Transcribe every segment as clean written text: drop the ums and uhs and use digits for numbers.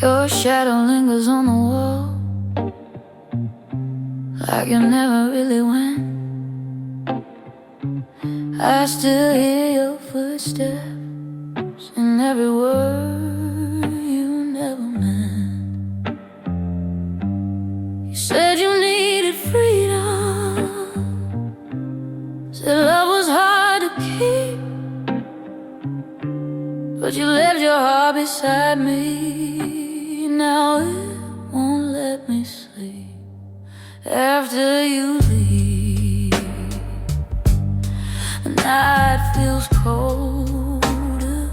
Your shadow lingers on the wall, like you never really went. I still hear your footsteps in every word you never meant. You said you needed freedom, said love was hard to keep, but you left your heart beside me. Now it won't let me sleep after you leave. The night feels colder,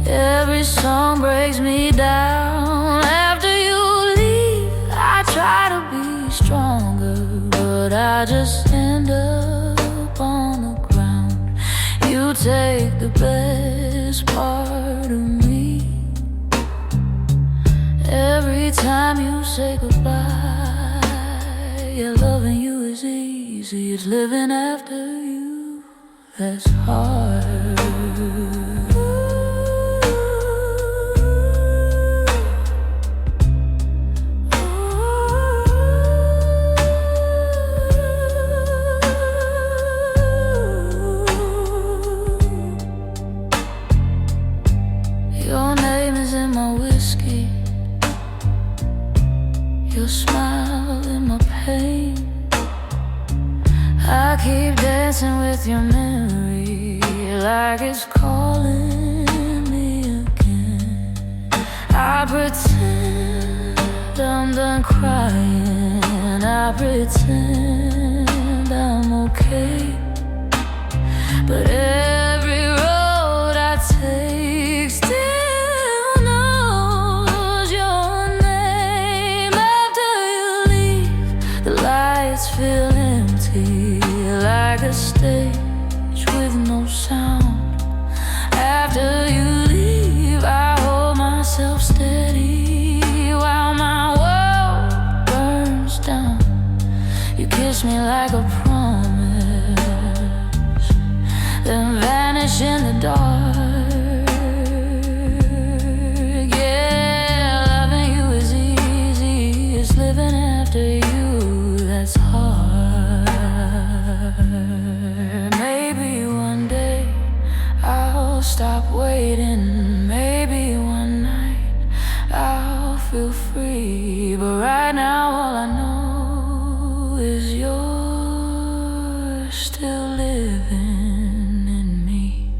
every song breaks me down. After you leave, I try to be stronger, but I just end up on the ground. You take the best part of me. Every time you say goodbye, yeah, loving you is easy. It's living after you that's hard. Your name is in my whiskey, your smile in my pain. I keep dancing with your memory, like it's calling me again. I pretend I'm done crying, I pretend I'm okay, but every road I take still knows your name. After you leave, the lights feel empty, like a stage with no sound. After you leave, I hold myself steady while my world burns down. You kiss me like a promise, then vanish in the dark. Yeah, loving you is easy, it's living after you that's hard. Maybe one day I'll stop waiting, maybe one night I'll feel free, but right now all I know is you're still living in me.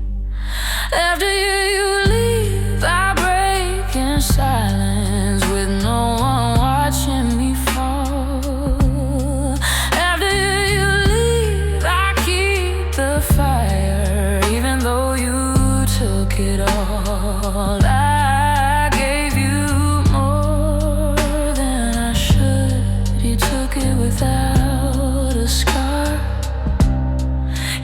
After you leave, I break in silence with no one watching me fall. After you leave, I keep the fire, even though you took it all. I gave you more than I should. You took it without a scar.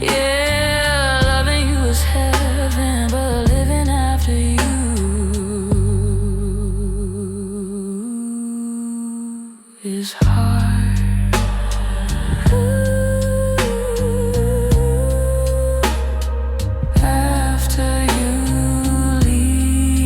Yeah, loving you is heaven, but living after you is hard. After you leave.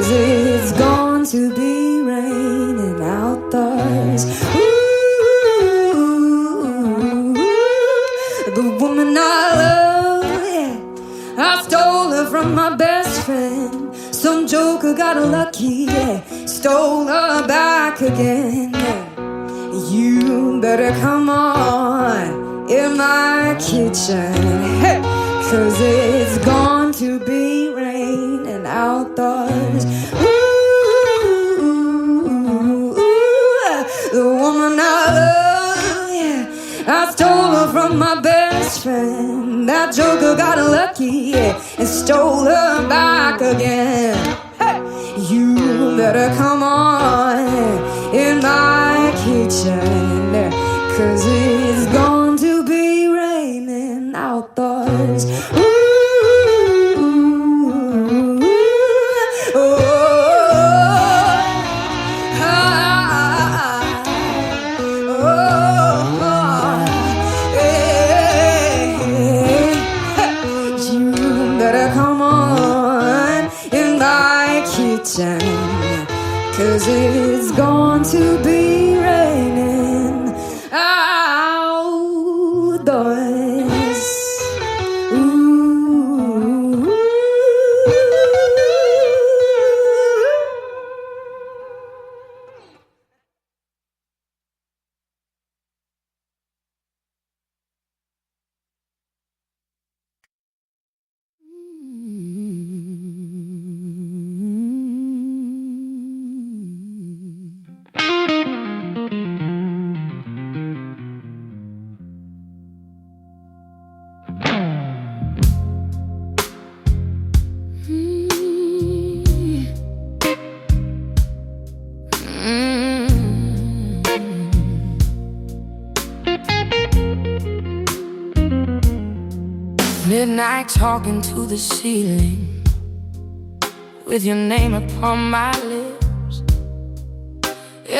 'cause it's going to be raining outdoors. Ooh, the woman I love, yeah, I stole her from my best friend. Some joker got lucky, yeah, stole her back again. Yeah. You better come on in my kitchen, hey, 'cause it's going to be raining outdoors. Ooh, the woman I love, yeah, I stole her from my best friend. That joker got lucky, yeah, and stole her back again. Hey, you better come on in my kitchen, 'cause it's going to be raining outdoors. Ooh, oh, you better come on in my kitchen, 'cause it's going to be raining outdoors. Ooh. Midnight talking to the ceiling with your name upon my lips.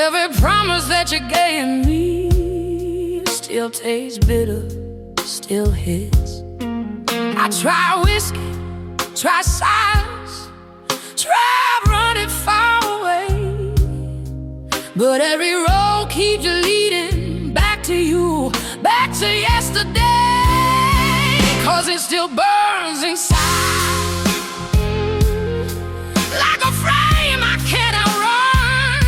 Every promise that you gave me still tastes bitter, still hits. I try whiskey, try silence, try running far away, but every road keeps you leading back to you, back to yesterday. 'Cause it still burns inside, like a flame I can't outrun.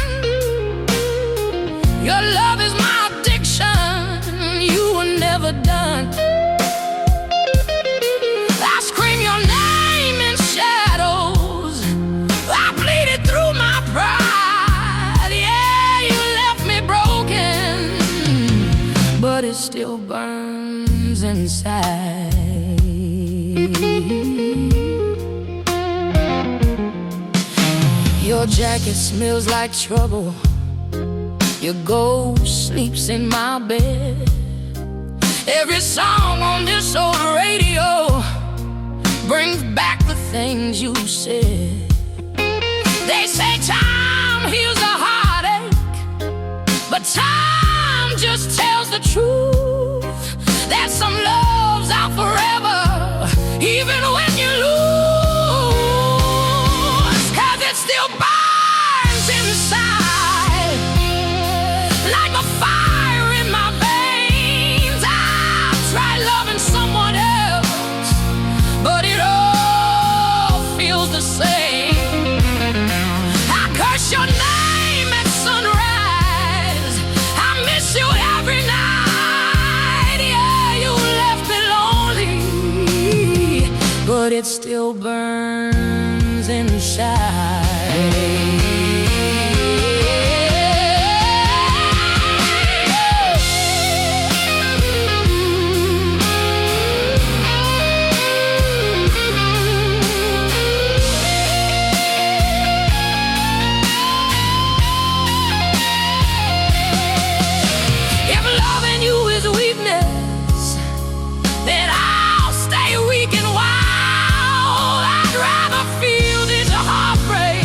Your love is my addiction, you were never done. I scream your name in shadows, I bleed it through my pride. Yeah, you left me broken, but it still burns inside. Your jacket smells like trouble, your ghost sleeps in my bed. Every song on this old radio brings back the things you said. They say time heals a heartache, but time just tells the truth that some love's out forever, even when you lose. 'Cause it still burns inside, like a fire in my veins. I've tried loving someone else, but it all feels the same. I curse your name at sunrise, I miss you every night. Yeah, you left me lonely, but it still burns inside. If loving you is weakness, then I'll stay weak and wild. I'd rather feel this heartbreak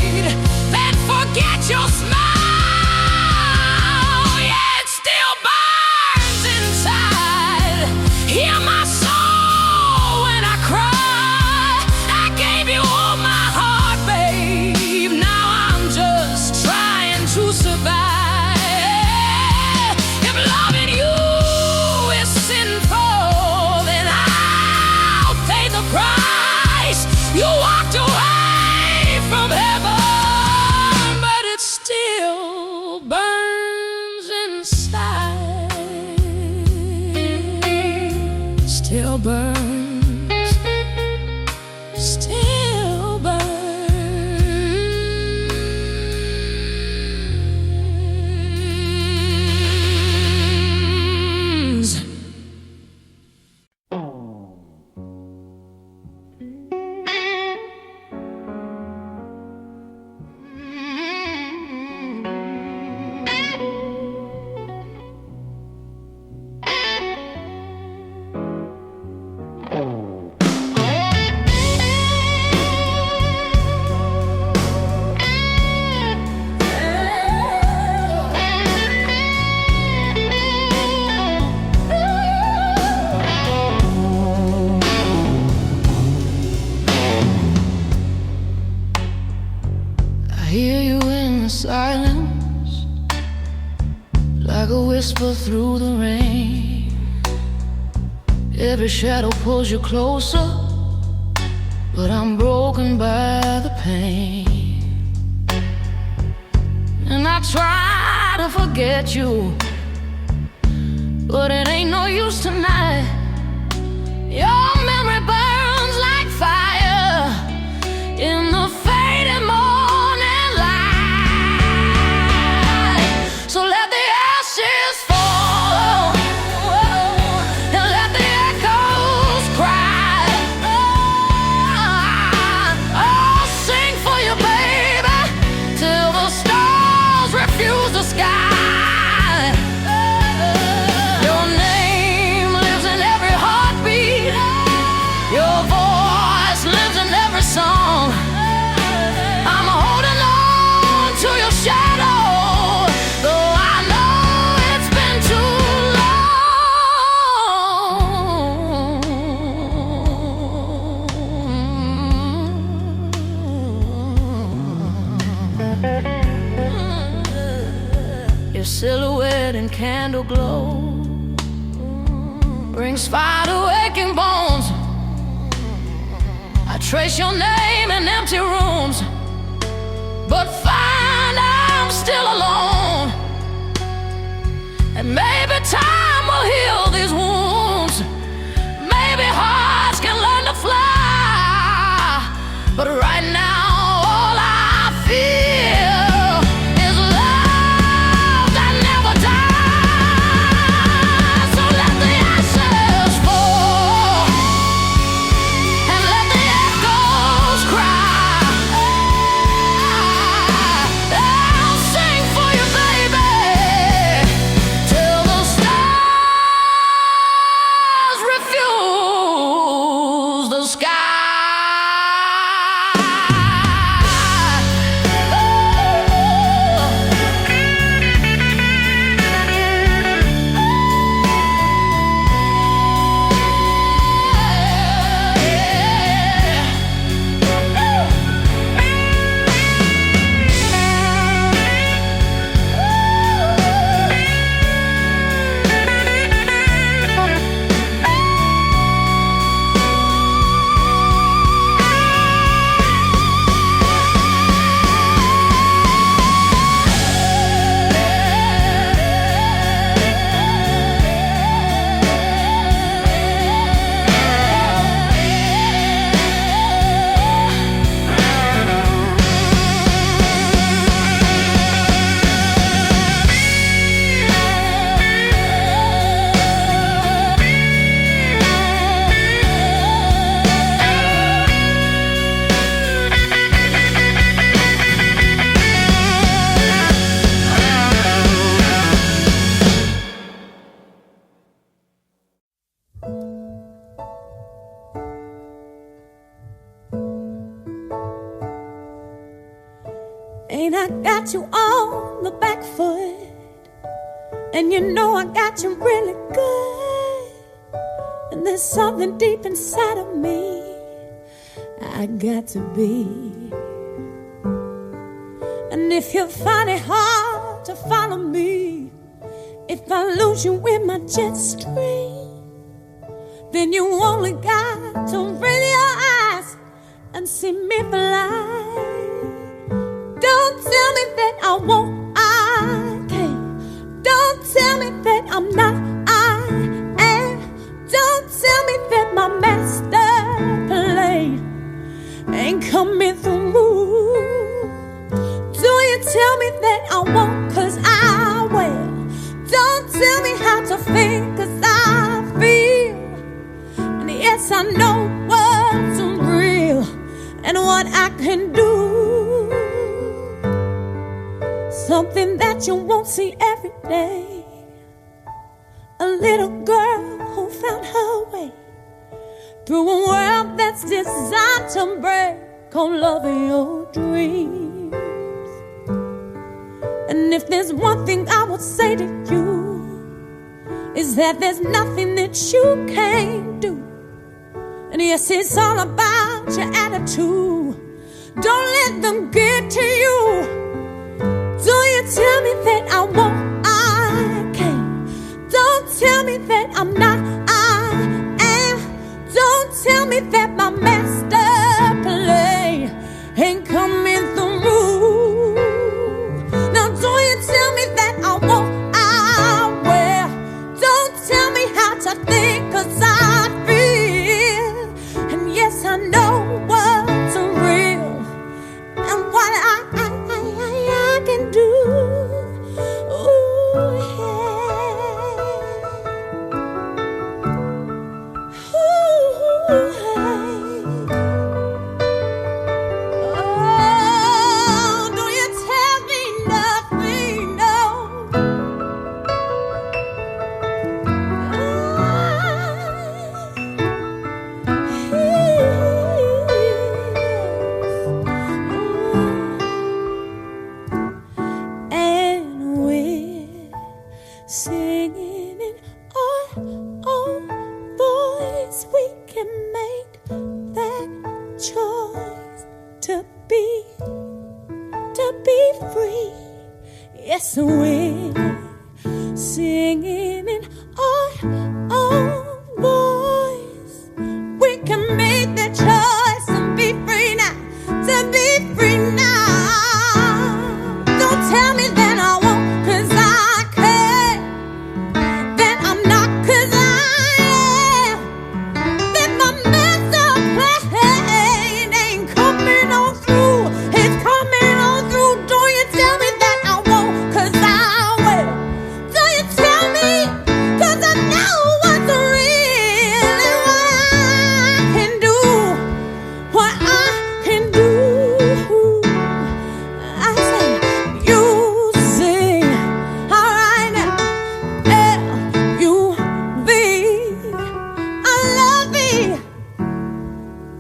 hear you in the silence, like a whisper through the rain. Every shadow pulls you closer, but I'm broken by the pain. And I try to forget you, but it ain't no use tonight. Your memory burns like fire in the fading morning light. So let the ashes fall and let the echoes cry. I'll sing for you, baby, till the stars refuse the sky. Song. I'm holding on to your shadow, though I know it's been too long. Your silhouette and candle glow brings fire to aching bones. I trace your name in empty rooms, but find I'm still alone. And maybe time will heal these wounds. Maybe hearts can learn to fly. But right now all I feel is love that never dies. So let the ashes fall and let the echoes cry. I'll sing for you, baby, till the stars refuse the sky. Ain't I got you on the back foot? And you know I got you really good. And there's something deep inside of me I got to be. And if you find it hard to follow me, if I lose you in my jet stream, then you only got to raise your eyes and see me fly. Don't tell me that I won't, I can't. Don't tell me that I'm not, I am. Don't tell me that my master plan ain't coming through. Do you tell me that I won't, 'cause I will. Don't tell me how to feel, 'cause I feel. And yes, I know what's real and what I can do. Something that you won't see every day. A little girl who found her way through a world that's designed to break on loving your dreams. And if there's one thing I would say to you, is that there's nothing that you can't do. And yes, it's all about your attitude. Don't let let them get to you. Do you tell me that I won't, I can't? Don't tell me that I'm not, I am. Don't tell me that my master play ain't coming through. Now do you tell me that I won't, I will. Don't tell me how to think, 'cause I feel. And yes, I know what's real and what I can do. Ooh, yeah. Ooh, hey. Oh, do you tell me nothing? No. And we're singing in our own voice. We can make that choice to be free. Yes, we're singing in our own voice. We can make that choice to be free now, to be free now. Don't tell me that I won't, 'cause I can. That I'm not, 'cause I am. That my master plan ain't coming on through. It's coming on through. Don't you tell me that I won't, 'cause I will. Don't you tell me, 'cause I know what's real and what I can do. What I can do. I say, you sing, all right now. L-U-V. I love it.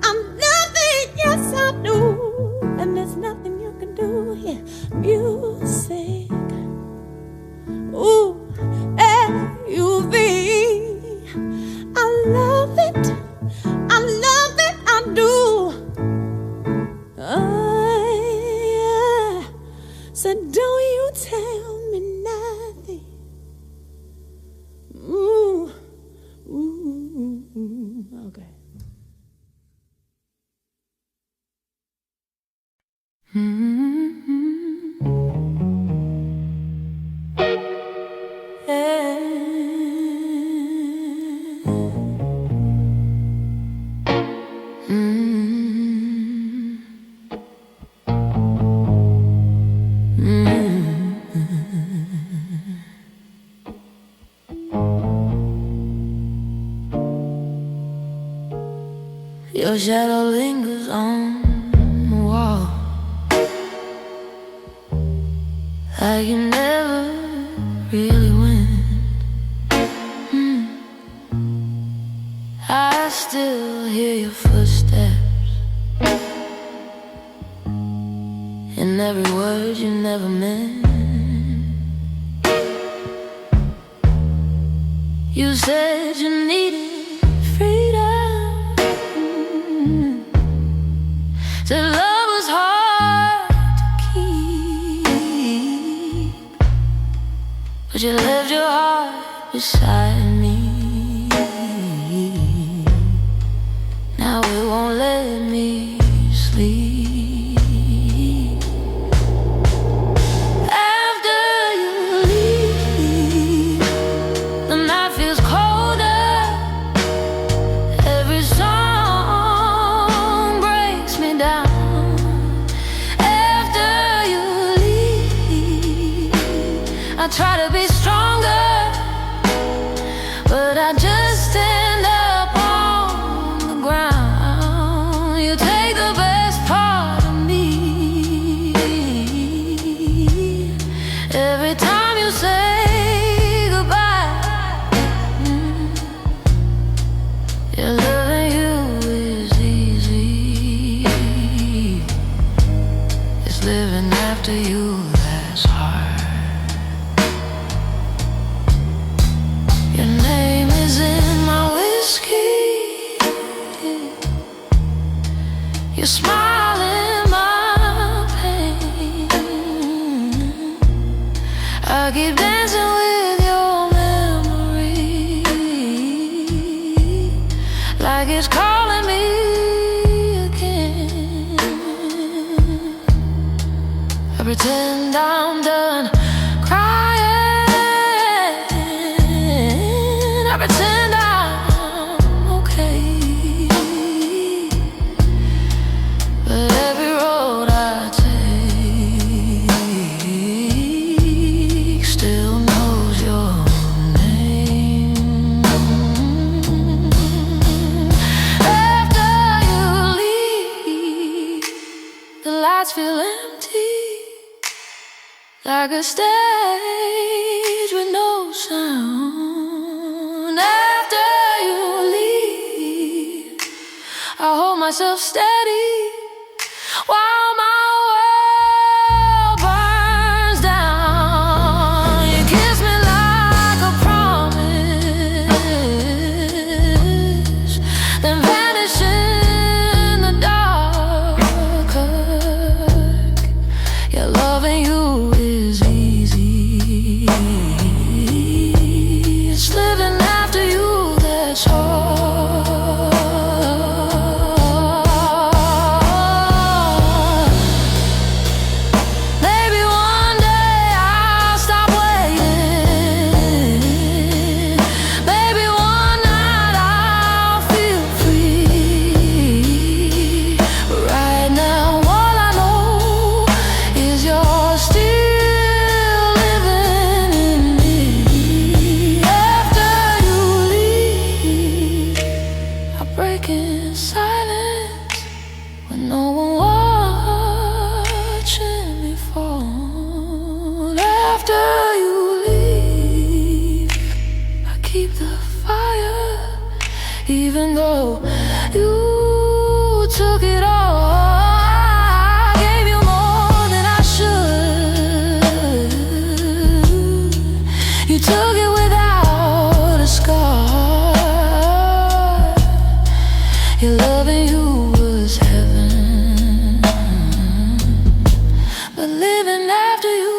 I'm nothing, yes I do. And there's nothing you can do here. Music. Ooh, L-U-V. I love it. I love it, I do. Yeah. So don't you tell me nothing. Ooh, ooh, okay. Your shadow lingers on the wall, like you never really went. I still hear your footsteps in every word you never meant. You said you needed freedom, said love was hard to keep, but you left your heart beside me. Now it won't let me sleep. After you leave, the night feels colder. Every song breaks me down. After you leave, I try to be stronger, but I just stand up on the ground. You take the best part of me. Every time you say goodbye, your loving you is easy. It's living after you that's hard. Your name is in my whiskey, your smile in my I keep dancing with your memory, like it's calling me again. I pretend I'm done crying, I pretend I'm okay, but every road I take still knows your name. After you leave, the lights feel empty, like a stage with no sound. After you leave, I hold myself steady while my world burns down. You kiss me like a promise, then vanish in the dark. Yeah, loving you is easy. It's living after you that's hard. Maybe one day I'll stop waiting. Maybe one night I'll feel free. But right now all I know is you're still living in me. After you leave, I break in silence when no one watching me fall. After you leave, I keep the fire, even though you took it all. I gave you more than I should. You took it without a scar. Your loving you was heaven, but living after you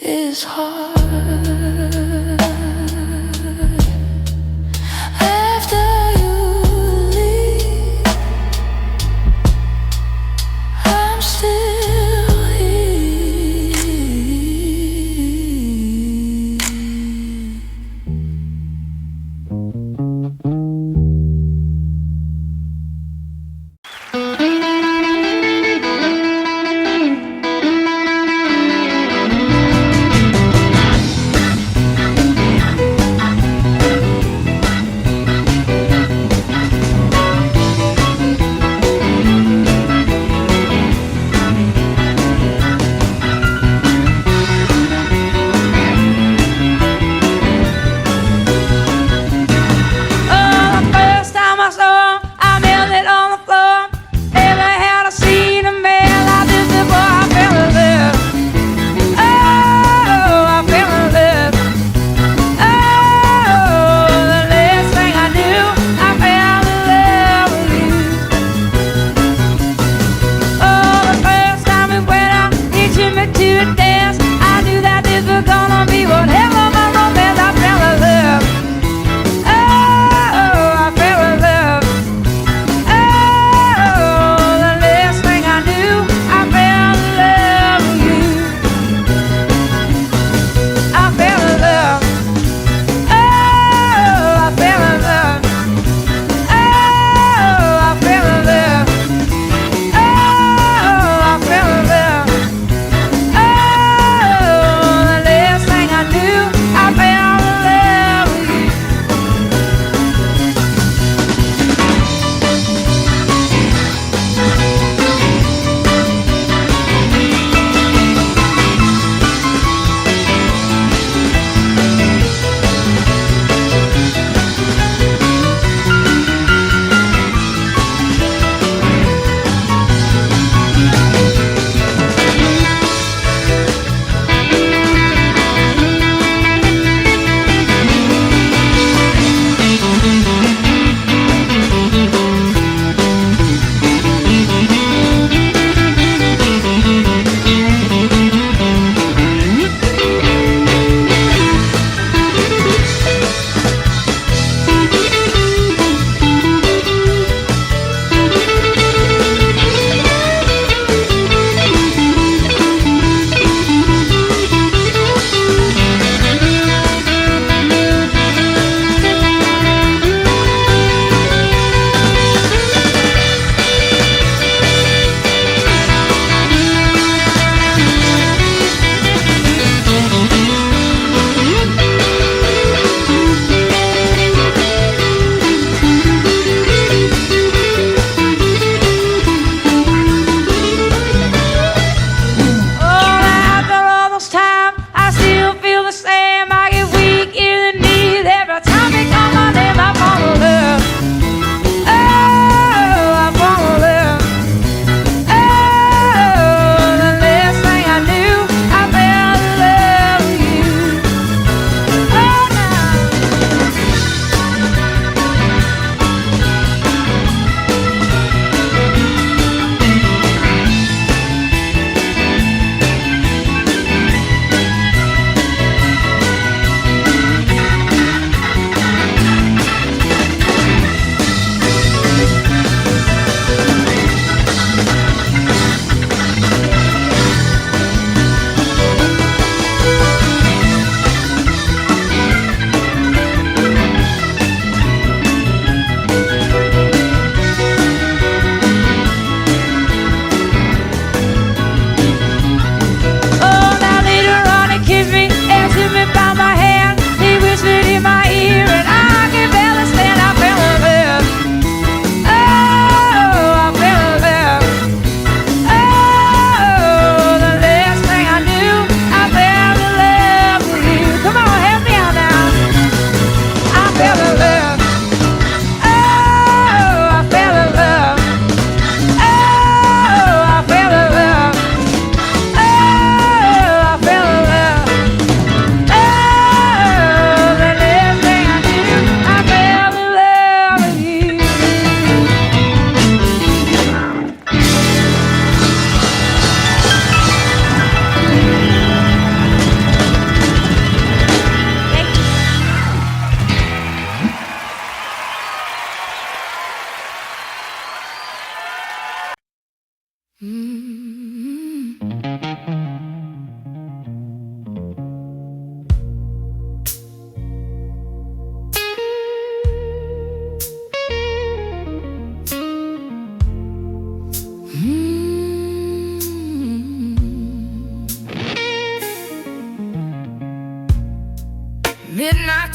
is hard. After you leave, I'm still here.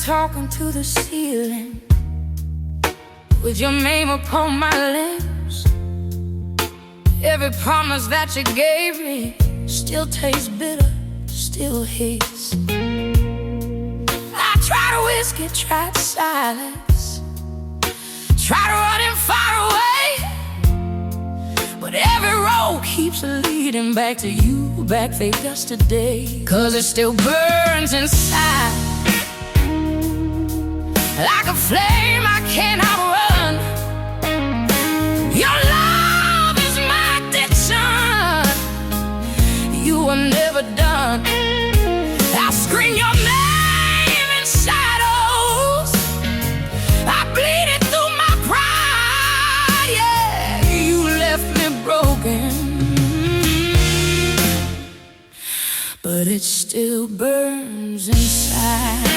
talking to the ceiling with your name upon my lips. Every promise that you gave me still tastes bitter, still hits. I tried whiskey, tried silence, tried running far away, but every road keeps leading back to you, back there yesterday. 'Cause it still burns inside like a flame I cannot run. Your love is my addiction. You were never done. I'll scream your name in shadows. I bleed it through my pride. Yeah, you left me broken, but it still burns inside.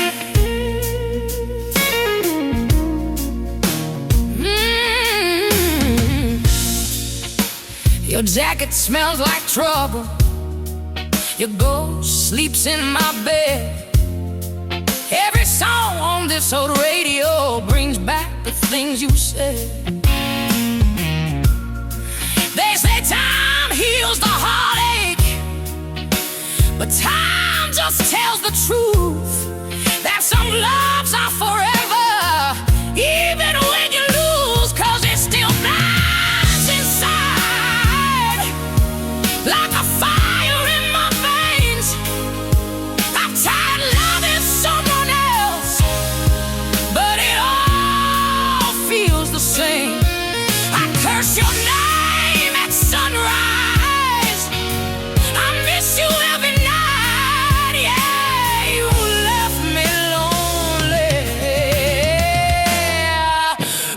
Your jacket smells like trouble. Your ghost sleeps in my bed. Every song on this old radio brings back the things you said. They say time heals the heartache, but time just tells the truth that some loves are forever, even when you lose, 'cause it still burns inside like a fire in my veins. I've tried loving someone else, but it all feels the same. I curse your name at sunrise. I miss you every night. Yeah, you left me lonely,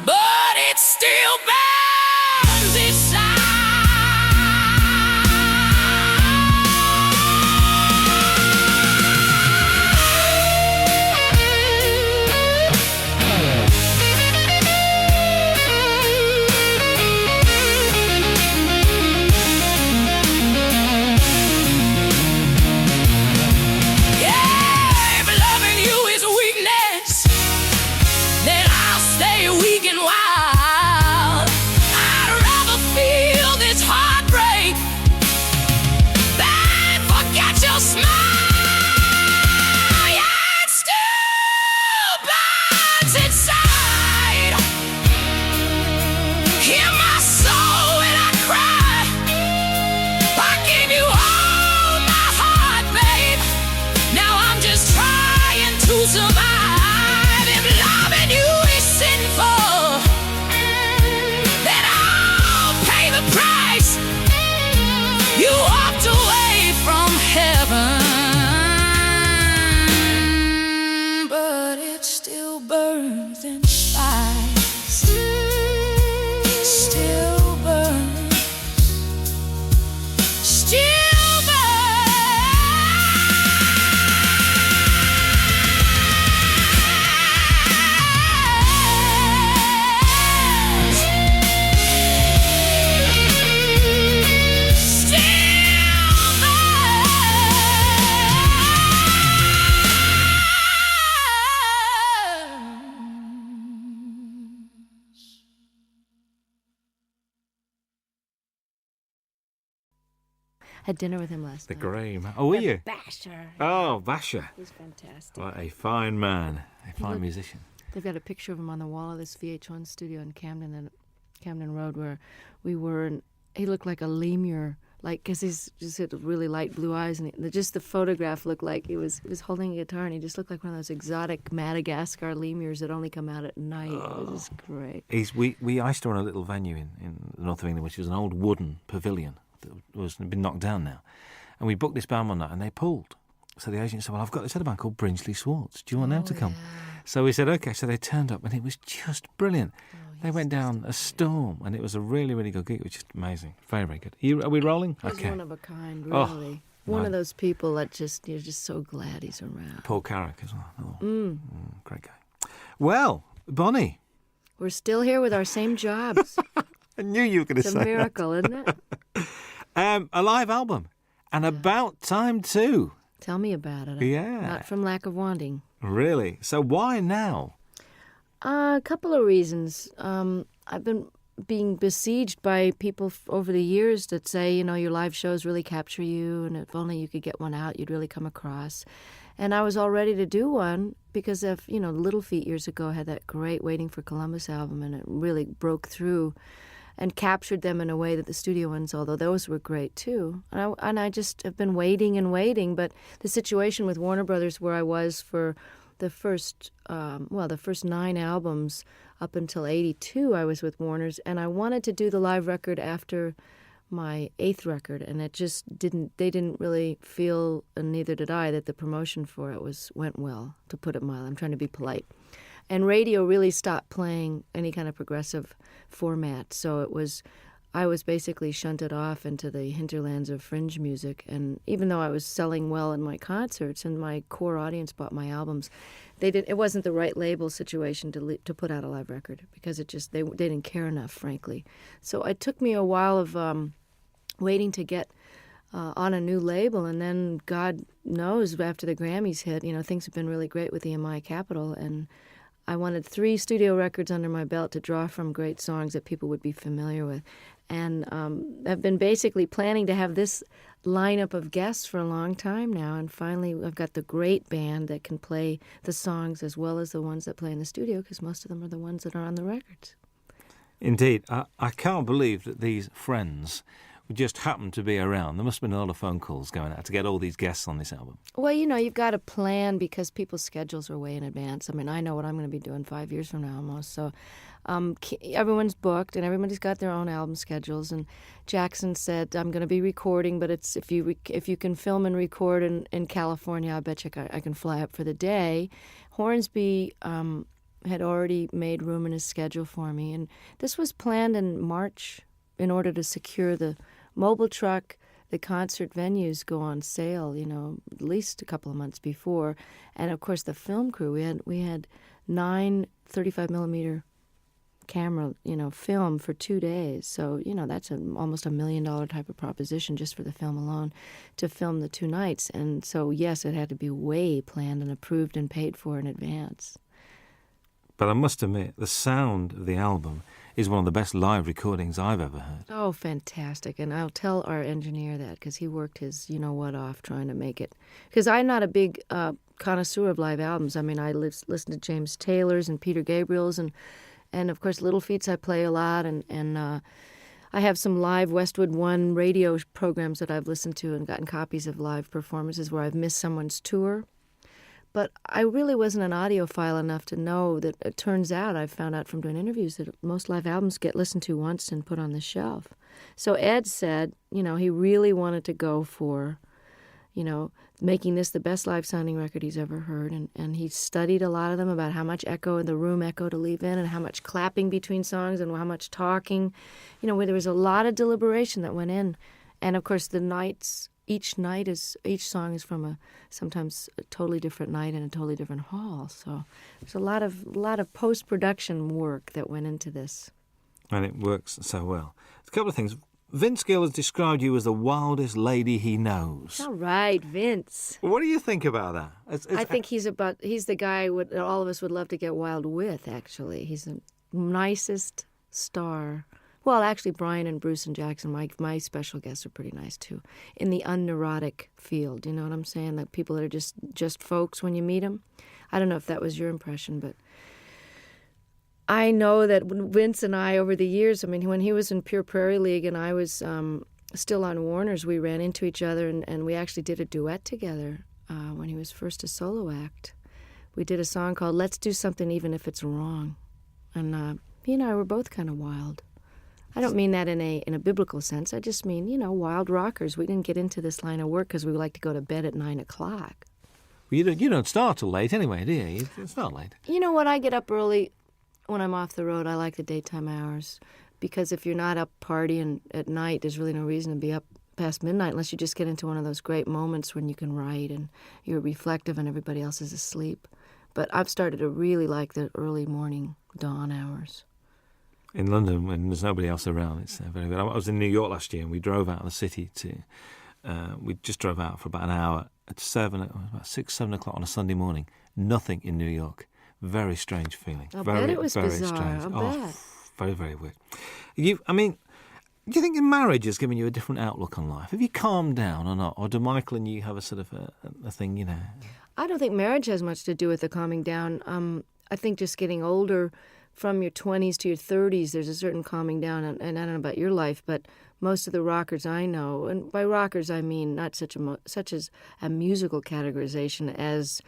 but it still burns inside. Yeah, if loving you is a weakness, then I'll stay weak and wild. I'd rather feel this heartbreak than forget your smile. Yeah, it still burns inside. Hear my soul when I cry. I gave you all my heart, babe. Now I'm just trying to survive. If loving you is sinful, then I'll pay the price. You walked away from heaven, but it still burns inside. Still burns. Still burns. Still burns. Had dinner with him last The night. grey man. Oh, were you? Basher. Oh, Basher. He's fantastic. What a fine man. A fine musician. They've got a picture of him on the wall of this VH1 studio in Camden Road where we were, and he looked like a lemur, like, because he's just had really light blue eyes, and just the photograph looked like he was holding a guitar, and he just looked like one of those exotic Madagascar lemurs that only come out at night. It was just great. I used to run a little venue in the north of England, which was an old wooden pavilion that was been knocked down now. And we booked this band one night, and they pulled. So the agent said, well, I've got this other band called Brinsley Swartz. Do you want them to come? Yeah. So we said, OK. So they turned up, and it was just brilliant. They went down a storm, and it was a really, really good gig. It was just amazing. Very, very good. Are we rolling? He's OK. one of a kind, Oh, really. One of those people that you're just so glad he's around. Paul Carrick as well. Great guy. Well, Bonnie. We're still here with our same jobs. I knew you were going to It's say a miracle, isn't it? a live album. And about time too. Tell me about it. Yeah. Not from lack of wanting. Really? So why now? A couple of reasons. I've been being besieged by people over the years that say, your live shows really capture you, and if only you could get one out, you'd really come across. And I was all ready to do one because of, Little Feat years ago had that great Waiting for Columbus album, and it really broke through and captured them in a way that the studio ones, although those were great too. And I just have been waiting and waiting. But the situation with Warner Brothers, where I was for the first 9 albums up until 82, I was with Warner's, and I wanted to do the live record after my 8th record, and it just they didn't really feel, and neither did I, that the promotion for it went well, to put it mildly. I'm trying to be polite. And radio really stopped playing any kind of progressive format, so I was basically shunted off into the hinterlands of fringe music. And even though I was selling well in my concerts and my core audience bought my albums, it wasn't the right label situation to put out a live record, because they didn't care enough, frankly. So it took me a while of waiting to get on a new label, and then God knows, after the Grammys hit, things have been really great with EMI Capitol, and I wanted 3 studio records under my belt to draw from great songs that people would be familiar with. And I've been basically planning to have this lineup of guests for a long time now, and finally I've got the great band that can play the songs as well as the ones that play in the studio, because most of them are the ones that are on the records. Indeed. I can't believe that these friends just happened to be around. There must have been a lot of phone calls going out to get all these guests on this album. Well, you've got to plan, because people's schedules are way in advance. I mean, I know what I'm going to be doing 5 years from now almost. So everyone's booked, and everybody's got their own album schedules. And Jackson said, I'm going to be recording, but it's if you can film and record in California, I bet you I can fly up for the day. Hornsby had already made room in his schedule for me. And this was planned in March in order to secure the mobile truck. The concert venues go on sale, at least a couple of months before. And, of course, the film crew, we had 9 35-millimeter camera, film for 2 days. So, that's almost $1 million type of proposition just for the film alone, to film the 2 nights. And so, yes, it had to be way planned and approved and paid for in advance. But I must admit, the sound of the album is one of the best live recordings I've ever heard. Oh, fantastic. And I'll tell our engineer that, because he worked his you-know-what off trying to make it. Because I'm not a big connoisseur of live albums. I mean, I listen to James Taylor's and Peter Gabriel's, and of course, Little Feats I play a lot, and I have some live Westwood One radio programs that I've listened to and gotten copies of live performances where I've missed someone's tour. But I really wasn't an audiophile enough to know that it turns out, I've found out from doing interviews, that most live albums get listened to once and put on the shelf. So Ed said, he really wanted to go for, making this the best live-sounding record he's ever heard. And he studied a lot of them about how much echo in the room echo to leave in, and how much clapping between songs, and how much talking. Where there was a lot of deliberation that went in. And, of course, each song is from sometimes a totally different night in a totally different hall. So there's a lot of post-production work that went into this. And it works so well. A couple of things. Vince Gill has described you as the wildest lady he knows. All right, Vince. What do you think about that? I think he's the guy all of us would love to get wild with, actually. He's the nicest star. Well, actually, Brian and Bruce and Jackson, my special guests, are pretty nice, too, in the unneurotic field. You know what I'm saying? That people that are just folks when you meet them. I don't know if that was your impression, but I know that Vince and I, over the years, I mean, when he was in Pure Prairie League and I was still on Warner's, we ran into each other, and we actually did a duet together when he was first a solo act. We did a song called Let's Do Something Even If It's Wrong. And he and I were both kind of wild. I don't mean that in a biblical sense. I just mean, wild rockers. We didn't get into this line of work because we like to go to bed at 9 o'clock. Well, you don't start till late anyway, do you? It's not late. You know what? I get up early when I'm off the road. I like the daytime hours, because if you're not up partying at night, there's really no reason to be up past midnight unless you just get into one of those great moments when you can write and you're reflective and everybody else is asleep. But I've started to really like the early morning dawn hours. In London, when there's nobody else around, it's very good. I was in New York last year, and we drove out of the city we just drove out for about an hour, at about 6, 7 o'clock on a Sunday morning. Nothing in New York. Very strange feeling. I very, bet it was very bizarre. strange. I bet. Very, very weird. Do you think in marriage has given you a different outlook on life? Have you calmed down or not? Or do Michael and you have a sort of a thing, you know? I don't think marriage has much to do with the calming down. I think just getting older, from your 20s to your 30s, there's a certain calming down. And I don't know about your life, but most of the rockers I know, and by rockers I mean not such as a musical categorization as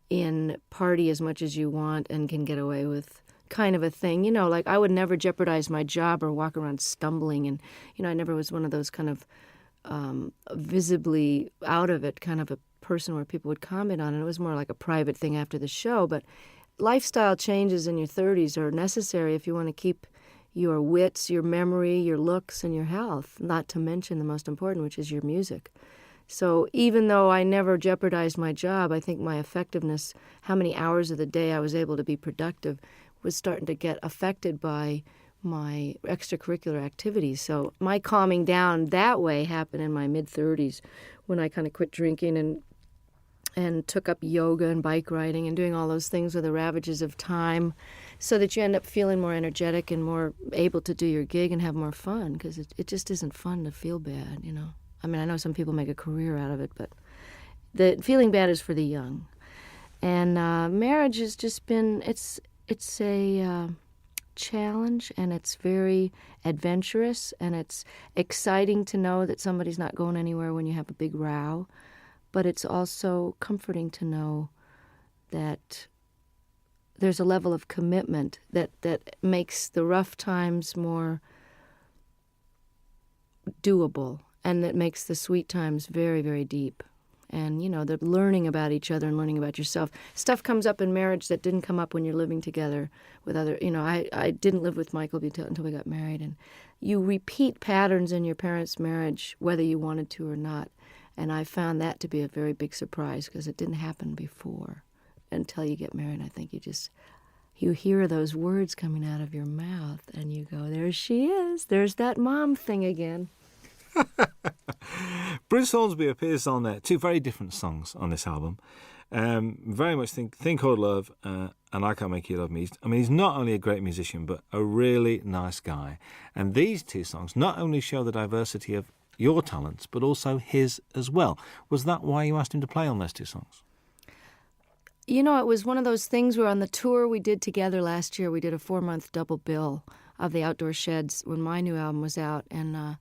in party as much as you want and can get away with kind of a thing. You know, like I would never jeopardize my job or walk around stumbling. And, you know, I never was one of those kind of visibly out of it kind of a person where people would comment on it. It was more like a private thing after the show. But lifestyle changes in your 30s are necessary if you want to keep your wits, your memory, your looks, and your health, not to mention the most important, which is your music. So even though I never jeopardized my job, I think my effectiveness, how many hours of the day I was able to be productive, was starting to get affected by my extracurricular activities. So my calming down that way happened in my mid-30s when I kind of quit drinking and took up yoga and bike riding and doing all those things with the ravages of time so that you end up feeling more energetic and more able to do your gig and have more fun, because it just isn't fun to feel bad, you know. I mean, I know some people make a career out of it, but the feeling bad is for the young. And marriage has just been, it's a challenge, and it's very adventurous, and it's exciting to know that somebody's not going anywhere when you have a big row. But it's also comforting to know that there's a level of commitment that makes the rough times more doable, and that makes the sweet times very, very deep. And, you know, the learning about each other and learning about yourself. Stuff comes up in marriage that didn't come up when you're living together with other, you know, I didn't live with Michael until we got married. And you repeat patterns in your parents' marriage, whether you wanted to or not. And I found that to be a very big surprise, because it didn't happen before until you get married. I think you hear those words coming out of your mouth and you go, there she is. There's that mom thing again. Bruce Hornsby appears on 2 very different songs on this album. Very much Think Called Love and I Can't Make You Love Me. He's not only a great musician, but a really nice guy. And these 2 songs not only show the diversity of your talents, but also his as well. Was that why you asked him to play on those 2 songs? You know, it was one of those things where on the tour we did together last year, we did a 4-month double bill of the Outdoor Sheds when my new album was out. And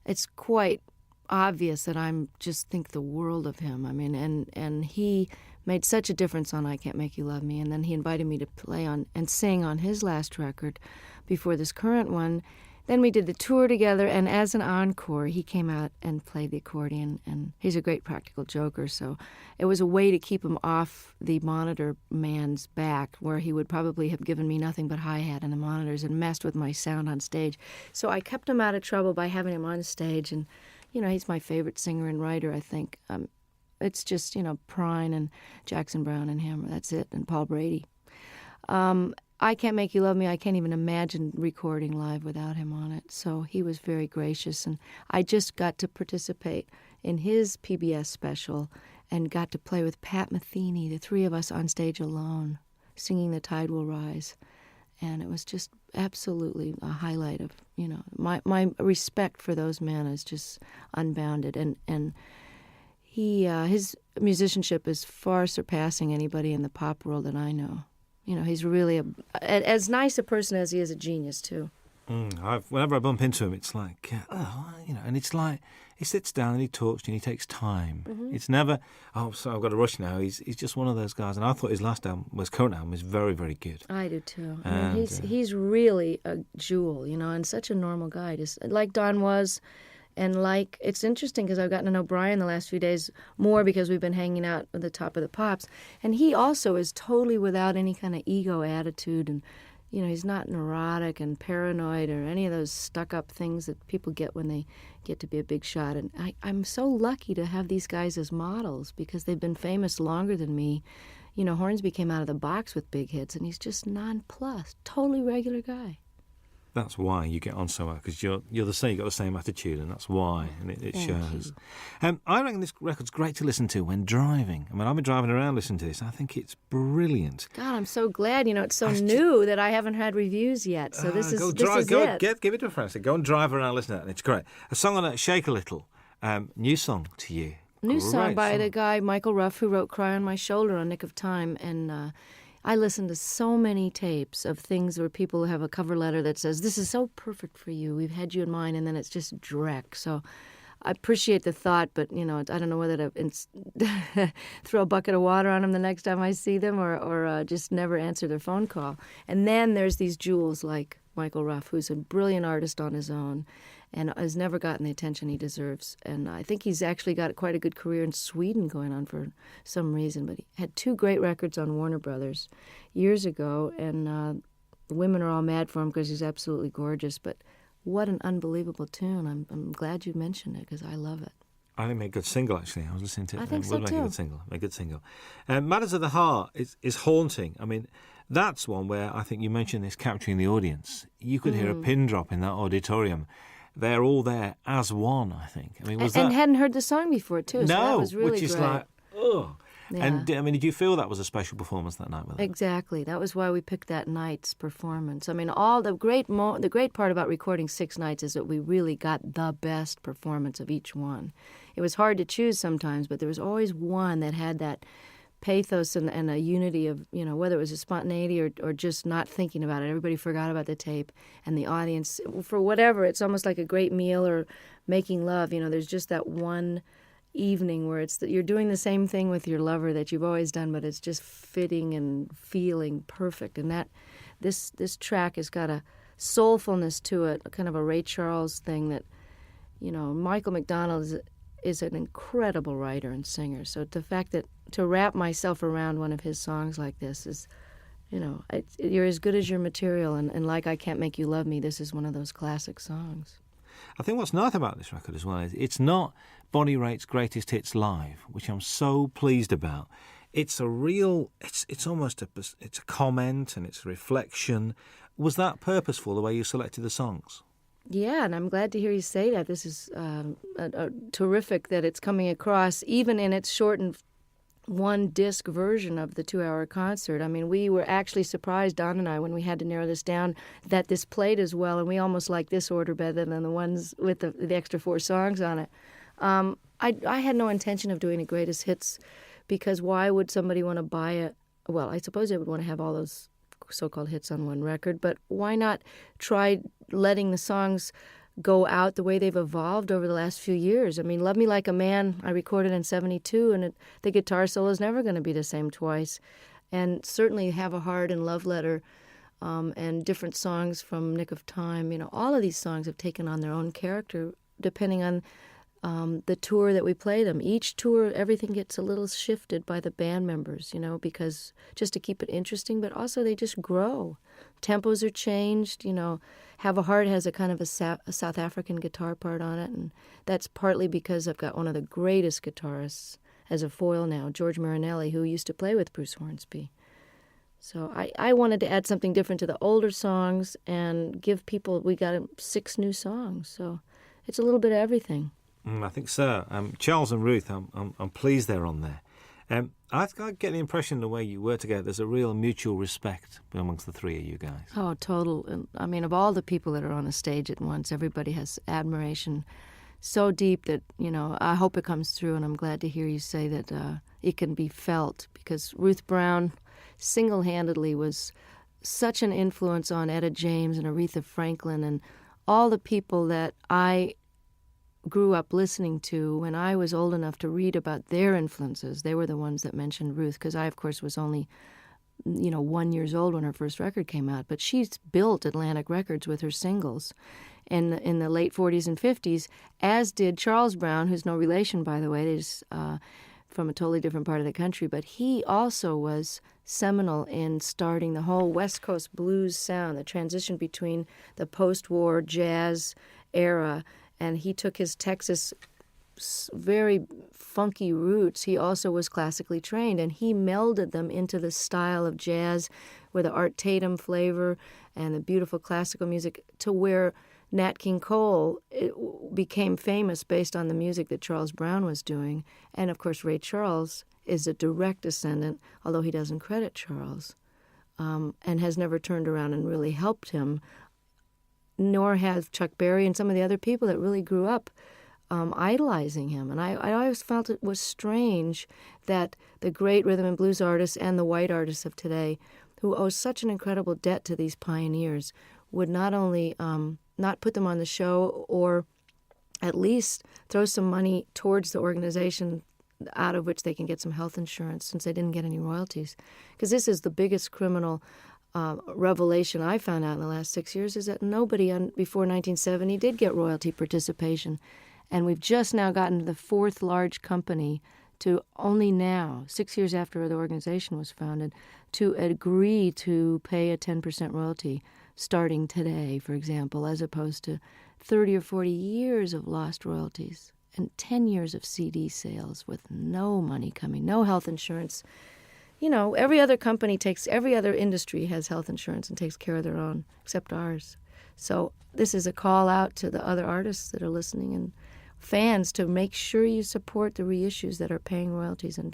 it's quite obvious that I just think the world of him. I mean, and he made such a difference on I Can't Make You Love Me. And then he invited me to play on and sing on his last record before this current one. Then we did the tour together, and as an encore, he came out and played the accordion, and he's a great practical joker, so it was a way to keep him off the monitor man's back, where he would probably have given me nothing but hi-hat in the monitors and messed with my sound on stage. So I kept him out of trouble by having him on stage, and, you know, he's my favorite singer and writer, I think. It's just, you know, Prine and Jackson Browne and him, that's it, and Paul Brady. I Can't Make You Love Me, I can't even imagine recording live without him on it. So he was very gracious, and I just got to participate in his PBS special and got to play with Pat Metheny, the 3 of us on stage alone, singing The Tide Will Rise. And it was just absolutely a highlight of, you know, my respect for those men is just unbounded. And his musicianship is far surpassing anybody in the pop world that I know. You know, he's really as nice a person as he is a genius, too. Whenever I bump into him, it's like, you know, and it's like he sits down and he talks to you and he takes time. Mm-hmm. It's never, so I've got to rush now. He's just one of those guys. And I thought his current album was very, very good. I do, too. I mean, he's really a jewel, you know, and such a normal guy, just like Don was. And it's interesting because I've gotten to know Brian the last few days more because we've been hanging out at the Top of the Pops. And he also is totally without any kind of ego attitude. And, you know, he's not neurotic and paranoid or any of those stuck-up things that people get when they get to be a big shot. And I'm so lucky to have these guys as models because they've been famous longer than me. You know, Hornsby came out of the box with big hits, and he's just nonplussed, totally regular guy. that's why you get on so well, because you're the same. You've got the same attitude, and that's why, and it shows. I reckon this record's great to listen to when driving. I mean, I've been driving around listening to this. I think it's brilliant. God, I'm so glad. It's so new that I haven't had reviews yet. So this is it. Give it to a friend. Go and drive around, listen to it, and it's great. A song on it, Shake a Little. New song to you. New song by the guy Michael Ruff, who wrote "Cry on My Shoulder" on Nick of Time, and I listened to so many tapes of things where people have a cover letter that says, "This is so perfect for you. We've had you in mind," and then it's just dreck. So I appreciate the thought, but I don't know whether to throw a bucket of water on them the next time I see them, or just never answer their phone call. And then there's these jewels like Michael Ruff, who's a brilliant artist on his own, and has never gotten the attention he deserves. And I think he's actually got quite a good career in Sweden going on for some reason. But he had 2 great records on Warner Brothers years ago, and the women are all mad for him because he's absolutely gorgeous. But what an unbelievable tune. I'm glad you mentioned it because I love it. I think it made a good single, actually. I was listening to it. I think so, Make too. a good single. Matters of the Heart is haunting. I mean, that's one where I think you mentioned this capturing the audience. You could hear a pin drop in that auditorium. They're all there as one, I think. I mean, and hadn't heard the song before, too. So that was really which is great. like, oh. Yeah. And, I mean, did you feel that was a special performance that night with them? Exactly. That was why we picked that night's performance. I mean, all the great part about recording 6 nights is that we really got the best performance of each one. It was hard to choose sometimes, but there was always one that had that pathos and a unity of, whether it was a spontaneity or just not thinking about it. Everybody forgot about the tape, and the audience, for whatever, it's almost like a great meal or making love. There's just that one evening where it's that you're doing the same thing with your lover that you've always done, but it's just fitting and feeling perfect. And that this track has got a soulfulness to it, a kind of a Ray Charles thing that, Michael McDonald is an incredible writer and singer. So the fact that to wrap myself around one of his songs like this is, you're as good as your material, and like I Can't Make You Love Me, this is one of those classic songs. I think what's nice about this record as well is it's not Bonnie Raitt's greatest hits live, which I'm so pleased about. It's a real, it's almost it's a comment and it's a reflection. Was that purposeful, the way you selected the songs? Yeah, and I'm glad to hear you say that. This is terrific that it's coming across, even in its shortened 1-disc version of the 2-hour concert. I mean, we were actually surprised, Don and I, when we had to narrow this down, that this played as well, and we almost like this order better than the ones with the extra 4 songs on it. I had no intention of doing a greatest hits, because why would somebody want to buy it? Well, I suppose they would want to have all those so-called hits on one record, but why not try letting the songs go out the way they've evolved over the last few years? I mean, Love Me Like a Man, I recorded in 1972, and the guitar solo is never going to be the same twice. And certainly Have a Heart and Love Letter and different songs from Nick of Time, all of these songs have taken on their own character depending on the tour that we play them. Each tour, everything gets a little shifted by the band members, because just to keep it interesting, but also they just grow. Tempos are changed, Have a Heart has a kind of a South African guitar part on it, and that's partly because I've got one of the greatest guitarists as a foil now, George Marinelli, who used to play with Bruce Hornsby. So I wanted to add something different to the older songs and give people, we got 6 new songs, so it's a little bit of everything. I think so. Charles and Ruth, I'm pleased they're on there. I get the impression the way you were together, there's a real mutual respect amongst the 3 of you guys. Oh, total. And, I mean, of all the people that are on a stage at once, everybody has admiration so deep that, I hope it comes through, and I'm glad to hear you say that it can be felt, because Ruth Brown single-handedly was such an influence on Etta James and Aretha Franklin and all the people that I grew up listening to when I was old enough to read about their influences. They were the ones that mentioned Ruth, because I, of course, was only, 1 year old when her first record came out. But she's built Atlantic Records with her singles in the late 40s and 50s, as did Charles Brown, who's no relation, by the way. He's from a totally different part of the country. But he also was seminal in starting the whole West Coast blues sound, the transition between the post-war jazz era, and he took his Texas very funky roots. He also was classically trained, and he melded them into the style of jazz where the Art Tatum flavor and the beautiful classical music, to where Nat King Cole became famous based on the music that Charles Brown was doing. And, of course, Ray Charles is a direct descendant, although he doesn't credit Charles, and has never turned around and really helped him, nor have Chuck Berry and some of the other people that really grew up idolizing him. And I always felt it was strange that the great rhythm and blues artists and the white artists of today, who owe such an incredible debt to these pioneers, would not only not put them on the show, or at least throw some money towards the organization out of which they can get some health insurance, since they didn't get any royalties. Because this is the biggest criminal revelation I found out in the last 6 years, is that nobody before 1970 did get royalty participation. And we've just now gotten to the fourth large company to only now, 6 years after the organization was founded, to agree to pay a 10% royalty starting today, for example, as opposed to 30 or 40 years of lost royalties and 10 years of CD sales with no money coming, no health insurance. You know, every other industry has health insurance and takes care of their own, except ours. So this is a call out to the other artists that are listening and fans to make sure you support the reissues that are paying royalties, and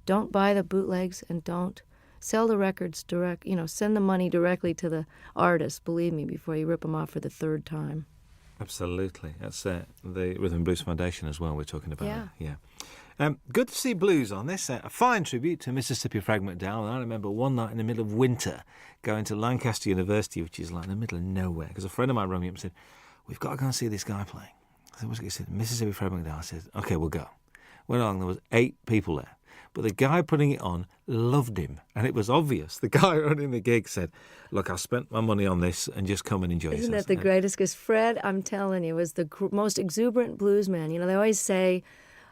don't buy the bootlegs, and don't sell the records direct. Send the money directly to the artist, believe me, before you rip them off for the third time. Absolutely. That's the Rhythm and Blues Foundation as well we're talking about. Yeah. Good to see blues on this. A fine tribute to Mississippi Fragment Down. And I remember one night in the middle of winter going to Lancaster University, which is like in the middle of nowhere, because a friend of mine rang me up and said, "We've got to go and see this guy playing." I said, "What's it?" He said, "Mississippi Fragment Down." I said, "Okay, we'll go." Went along, there was 8 people there. But the guy putting it on loved him, and it was obvious. The guy running the gig said, "Look, I spent my money on this, and just come and enjoy yourself." Isn't that the greatest? Because Fred, I'm telling you, was the most exuberant blues man. They always say,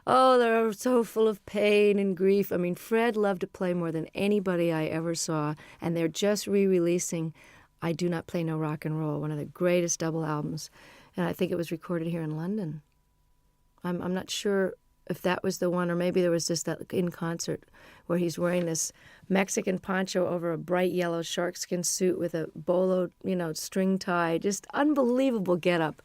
"Oh, they're so full of pain and grief." I mean, Fred loved to play more than anybody I ever saw, and they're just re-releasing I Do Not Play No Rock and Roll, one of the greatest double albums, and I think it was recorded here in London. I'm not sure if that was the one, or maybe there was just that in concert where he's wearing this Mexican poncho over a bright yellow sharkskin suit with a bolo, string tie, just unbelievable getup,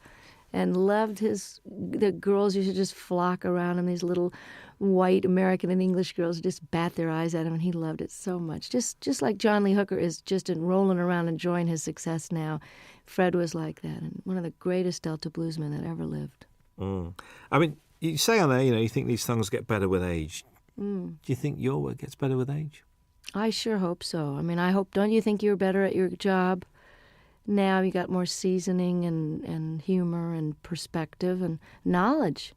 and loved the girls used to just flock around him, these little white American and English girls just bat their eyes at him, and he loved it so much. Just like John Lee Hooker is just rolling around enjoying his success now, Fred was like that, and one of the greatest Delta bluesmen that ever lived. I mean, you say on there, you think these songs get better with age. Do you think your work gets better with age? I sure hope so. I mean, don't you think you're better at your job now? You got more seasoning and humor and perspective and knowledge.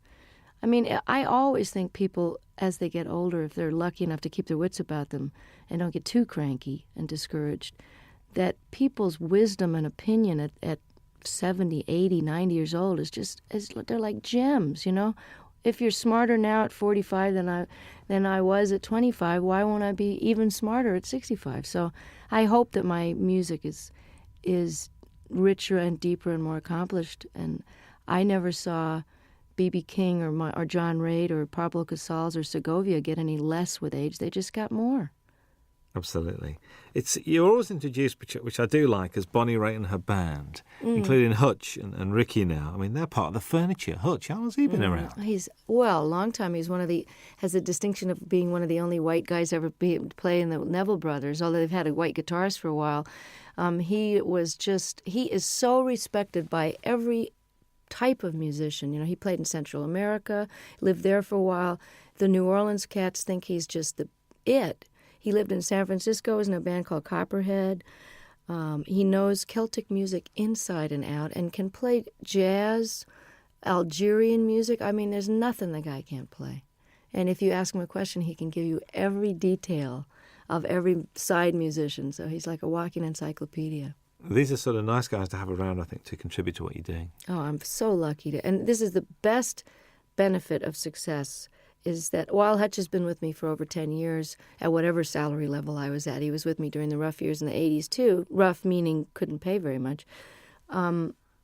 I mean, I always think people, as they get older, if they're lucky enough to keep their wits about them and don't get too cranky and discouraged, that people's wisdom and opinion at 70, 80, 90 years old they're like gems, If you're smarter now at 45 than I was at 25, why won't I be even smarter at 65? So I hope that my music is richer and deeper and more accomplished. And I never saw B.B. King or John Reid or Pablo Casals or Segovia get any less with age. They just got more. Absolutely. You're always introduced, which I do like, as Bonnie Raitt and her band, including Hutch and Ricky now. I mean, they're part of the furniture. Hutch, how has he been around? He's a long time. He's has the distinction of being one of the only white guys ever play in the Neville Brothers, although they've had a white guitarist for a while. He is so respected by every type of musician. He played in Central America, lived there for a while. The New Orleans cats think he's just it. He lived in San Francisco, was in a band called Copperhead. He knows Celtic music inside and out and can play jazz, Algerian music. I mean, there's nothing the guy can't play. And if you ask him a question, he can give you every detail of every side musician. So he's like a walking encyclopedia. These are sort of nice guys to have around, I think, to contribute to what you're doing. Oh, I'm so lucky and this is the best benefit of success, is that while Hutch has been with me for over 10 years, at whatever salary level I was at, he was with me during the rough years in the 80s too, rough meaning couldn't pay very much.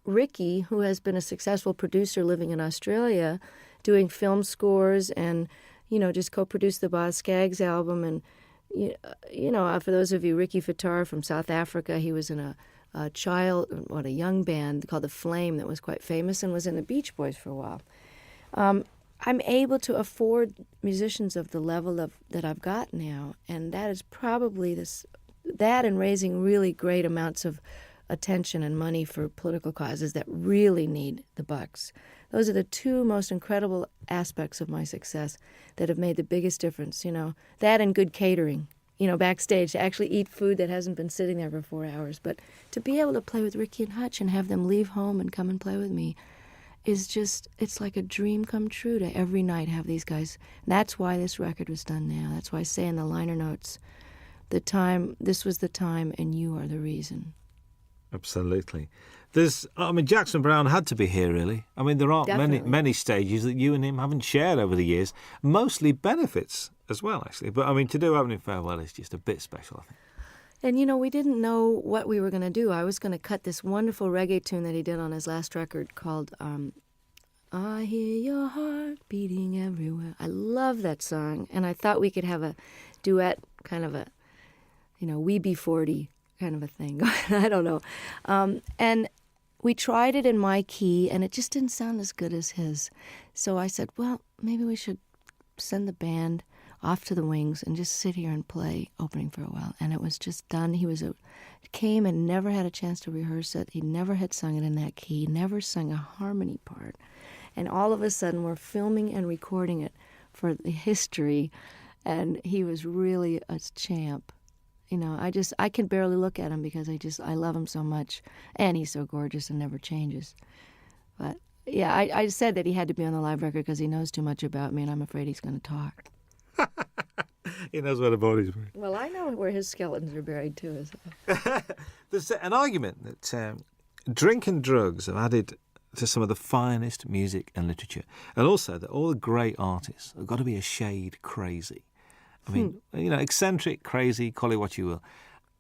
Ricky, who has been a successful producer living in Australia, doing film scores and, just co-produced the Boz Scaggs album and For those of you, Ricky Fattar from South Africa, he was in a young band called The Flame that was quite famous and was in the Beach Boys for a while. I'm able to afford musicians of the level that I've got now, and that is probably that and raising really great amounts of attention and money for political causes that really need the bucks. Those are the two most incredible aspects of my success that have made the biggest difference, that and good catering, backstage, to actually eat food that hasn't been sitting there for 4 hours. But to be able to play with Ricky and Hutch and have them leave home and come and play with me is just, it's like a dream come true to every night have these guys. And that's why this record was done now. That's why I say in the liner notes, this was the time and you are the reason. Absolutely. Jackson Browne had to be here, really. There aren't many stages that you and him haven't shared over the years. Mostly benefits as well, actually. But, to do Opening Farewell is just a bit special, I think. And, we didn't know what we were going to do. I was going to cut this wonderful reggae tune that he did on his last record called I Hear Your Heart Beating Everywhere. I love that song. And I thought we could have a duet, kind of a, We Be 40 kind of a thing. I don't know. And we tried it in my key, and it just didn't sound as good as his. So I said, well, maybe we should send the band off to the wings and just sit here and play Opening Farewell. And it was just done. He came and never had a chance to rehearse it. He never had sung it in that key, never sung a harmony part. And all of a sudden, we're filming and recording it for the history, and he was really a champ. I can barely look at him because I love him so much, and he's so gorgeous and never changes. But yeah, I said that he had to be on the live record because he knows too much about me, and I'm afraid he's going to talk. He knows where the body's buried. Well, I know where his skeletons are buried too. There's an argument that drink and drugs have added to some of the finest music and literature, and also that all the great artists have got to be a shade crazy. Eccentric, crazy, call it what you will.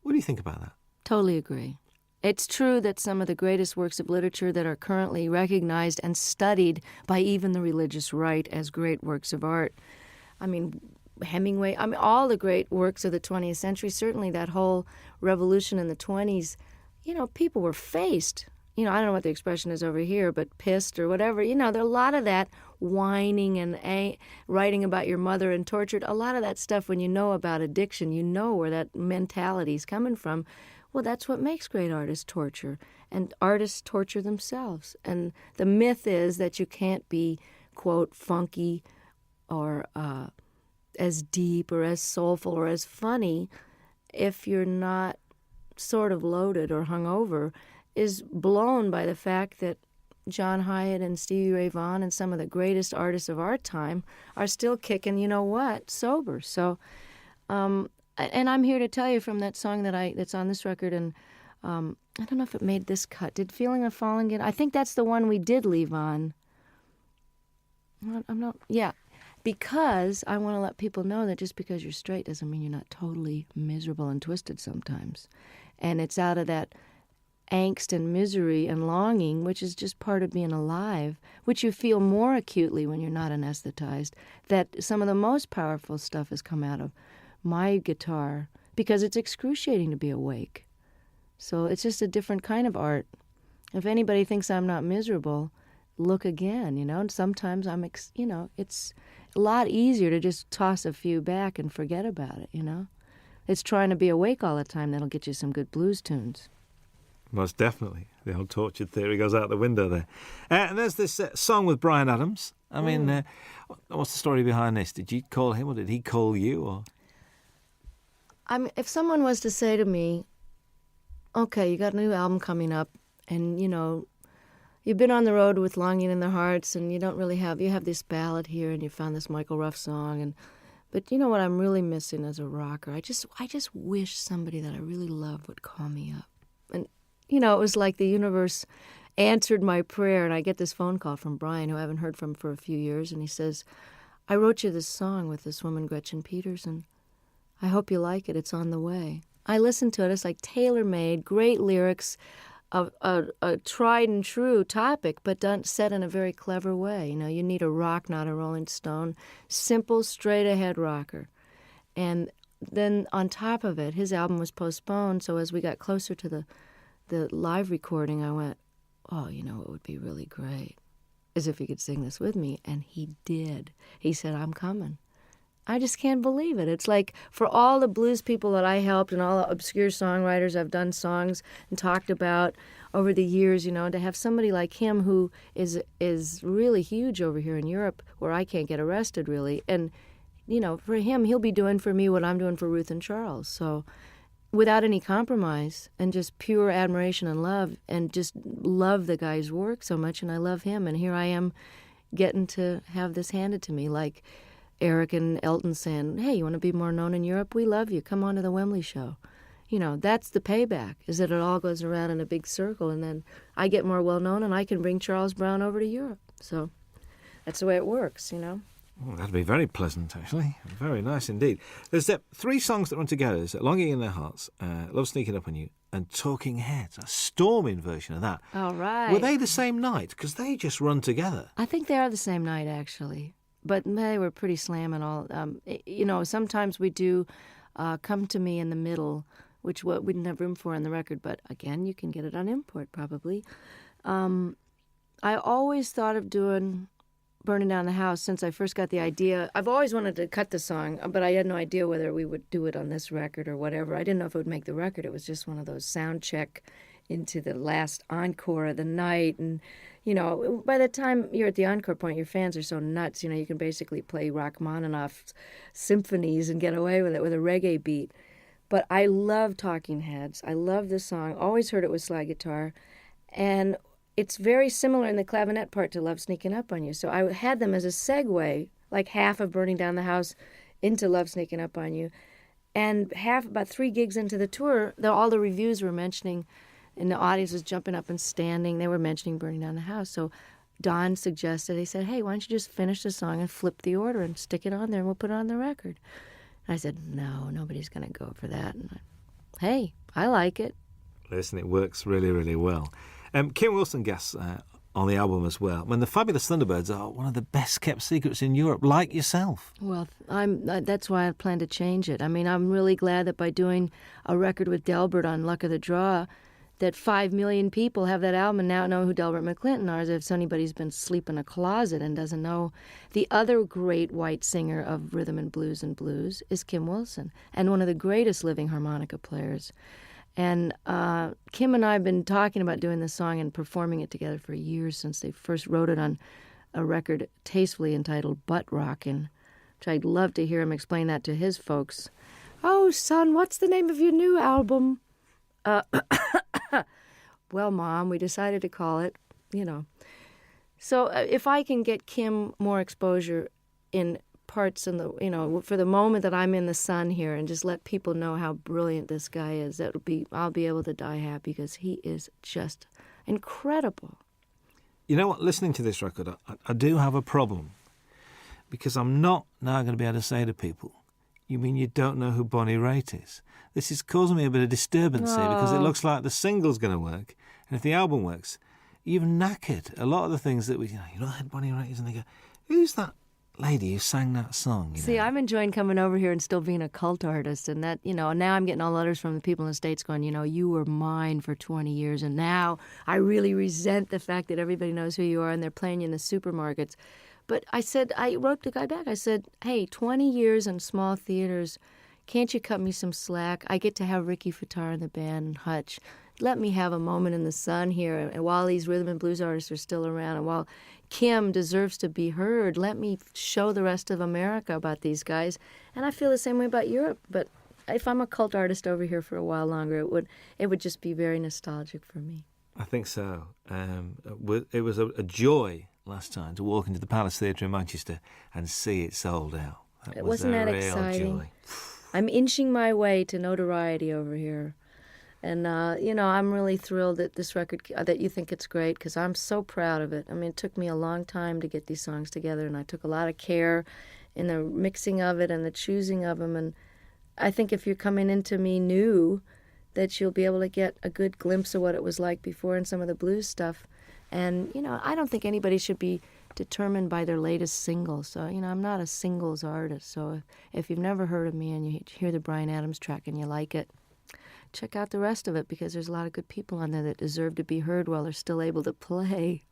What do you think about that? Totally agree. It's true that some of the greatest works of literature that are currently recognized and studied by even the religious right as great works of art. Hemingway, all the great works of the 20th century, certainly that whole revolution in the 20s, people were faced. I don't know what the expression is over here, but pissed or whatever. There are a lot of that whining and writing about your mother and tortured. A lot of that stuff, when you know about addiction, you know where that mentality is coming from. Well, that's what makes great artists torture. And artists torture themselves. And the myth is that you can't be, quote, funky or as deep or as soulful or as funny if you're not sort of loaded or hungover, is blown by the fact that John Hyatt and Stevie Ray Vaughan and some of the greatest artists of our time are still kicking, sober. So, and I'm here to tell you from that song that's on this record, and I don't know if it made this cut. Did Feeling of Falling get? I think that's the one we did leave on. I'm not. Yeah, because I want to let people know that just because you're straight doesn't mean you're not totally miserable and twisted sometimes, and it's out of that angst and misery and longing, which is just part of being alive, which you feel more acutely when you're not anesthetized, that some of the most powerful stuff has come out of my guitar, because it's excruciating to be awake. So it's just a different kind of art. If anybody thinks I'm not miserable, look again, and sometimes it's a lot easier to just toss a few back and forget about it, It's trying to be awake all the time that'll get you some good blues tunes. Most definitely. The old tortured theory goes out the window there. And there's this song with Bryan Adams. What's the story behind this? Did you call him or did he call you? Or if someone was to say to me, okay, you got a new album coming up, and, you've been on the road with Longing in Their Hearts, and you have this ballad here, and you found this Michael Ruff song, but you know what I'm really missing as a rocker? I just wish somebody that I really love would call me up. And it was like the universe answered my prayer, and I get this phone call from Brian, who I haven't heard from for a few years, and he says, I wrote you this song with this woman, Gretchen Peterson. I hope you like it. It's on the way. I listened to it. It's like tailor-made, great lyrics, a tried and true topic, but set in a very clever way. You need a rock, not a Rolling Stone. Simple, straight-ahead rocker. And then on top of it, his album was postponed. So as we got closer to the live recording, I went, oh, you know, it would be really great is if he could sing this with me. And he did. He said, I'm coming. I just can't believe it. It's like for all the blues people that I helped and all the obscure songwriters I've done songs and talked about over the years, you know, to have somebody like him who is really huge over here in Europe where I can't get arrested really. And, you know, for him, he'll be doing for me what I'm doing for Ruth and Charles. So without any compromise and just pure admiration and love and just love the guy's work so much. And I love him. And here I am getting to have this handed to me like Eric and Elton saying, hey, you want to be more known in Europe? We love you. Come on to the Wembley show. You know, that's the payback, is that it all goes around in a big circle, and then I get more well-known, and I can bring Charles Brown over to Europe. So that's the way it works, you know. Well, that'd be very pleasant, actually. Very nice indeed. There's 3 songs that run together. There's Longing in Their Hearts, Love Sneaking Up on You, and Talking Heads, a storming version of that. All right. Were they the same night? Because they just run together. I think they are the same night, actually. But they were pretty slamming all. You know, sometimes we do Come to Me in the Middle, which we didn't have room for on the record. But again, you can get it on import probably. I always thought of doing Burning Down the House since I first got the idea. I've always wanted to cut the song, but I had no idea whether we would do it on this record or whatever. I didn't know if it would make the record. It was just one of those sound check into the last encore of the night. And, you know, by the time you're at the encore point, your fans are so nuts, you know, you can basically play Rachmaninoff's symphonies and get away with it with a reggae beat. But I love Talking Heads. I love this song. Always heard it with slide guitar. And it's very similar in the clavinet part to Love Sneaking Up on You. So I had them as a segue, like half of Burning Down the House into Love Sneaking Up on You. And about 3 gigs into the tour, all the reviews were mentioning, and the audience was jumping up and standing. They were mentioning Burning Down the House. So Don suggested, he said, hey, why don't you just finish the song and flip the order and stick it on there and we'll put it on the record. And I said, no, nobody's going to go for that. And hey, I like it. Listen, it works really, really well. Kim Wilson guests on the album as well. When the Fabulous Thunderbirds are one of the best kept secrets in Europe, like yourself. Well, that's why I plan to change it. I mean, I'm really glad that by doing a record with Delbert on Luck of the Draw, that 5 million people have that album and now know who Delbert McClinton are, as if anybody's been asleep in a closet and doesn't know. The other great white singer of rhythm and blues is Kim Wilson, and one of the greatest living harmonica players. And Kim and I have been talking about doing this song and performing it together for years since they first wrote it on a record tastefully entitled Butt Rockin', which I'd love to hear him explain that to his folks. Oh, son, what's the name of your new album? Well, Mom, we decided to call it, you know. So if I can get Kim more exposure in parts in the, you know, for the moment that I'm in the sun here and just let people know how brilliant this guy is, I'll be able to die happy because he is just incredible. You know what? Listening to this record, I do have a problem because I'm not now going to be able to say to people, you mean you don't know who Bonnie Raitt is? This is causing me a bit of disturbance here because it looks like the single's going to work, and if the album works, you've knackered a lot of the things that you know who Bonnie Raitt is, and they go, who's that lady who sang that song? You See, know? I'm enjoying coming over here and still being a cult artist, and that, you know, now I'm getting all letters from the people in the States going, you know, you were mine for 20 years, and now I really resent the fact that everybody knows who you are, and they're playing you in the supermarkets. But I wrote the guy back. I said, hey, 20 years in small theaters, can't you cut me some slack? I get to have Ricky Fataar in the band and Hutch. Let me have a moment in the sun here. And while these rhythm and blues artists are still around, and while Kim deserves to be heard, let me show the rest of America about these guys. And I feel the same way about Europe. But if I'm a cult artist over here for a while longer, it would just be very nostalgic for me. I think so. It was a joy last time to walk into the Palace Theatre in Manchester and see it sold out. Wasn't that exciting? Joy. I'm inching my way to notoriety over here. And, you know, I'm really thrilled that this record, that you think it's great, because I'm so proud of it. I mean, it took me a long time to get these songs together, and I took a lot of care in the mixing of it and the choosing of them. And I think if you're coming into me new, that you'll be able to get a good glimpse of what it was like before and some of the blues stuff. And, you know, I don't think anybody should be determined by their latest single. So, I'm not a singles artist. So if you've never heard of me and you hear the Bryan Adams track and you like it, check out the rest of it, because there's a lot of good people on there that deserve to be heard while they're still able to play.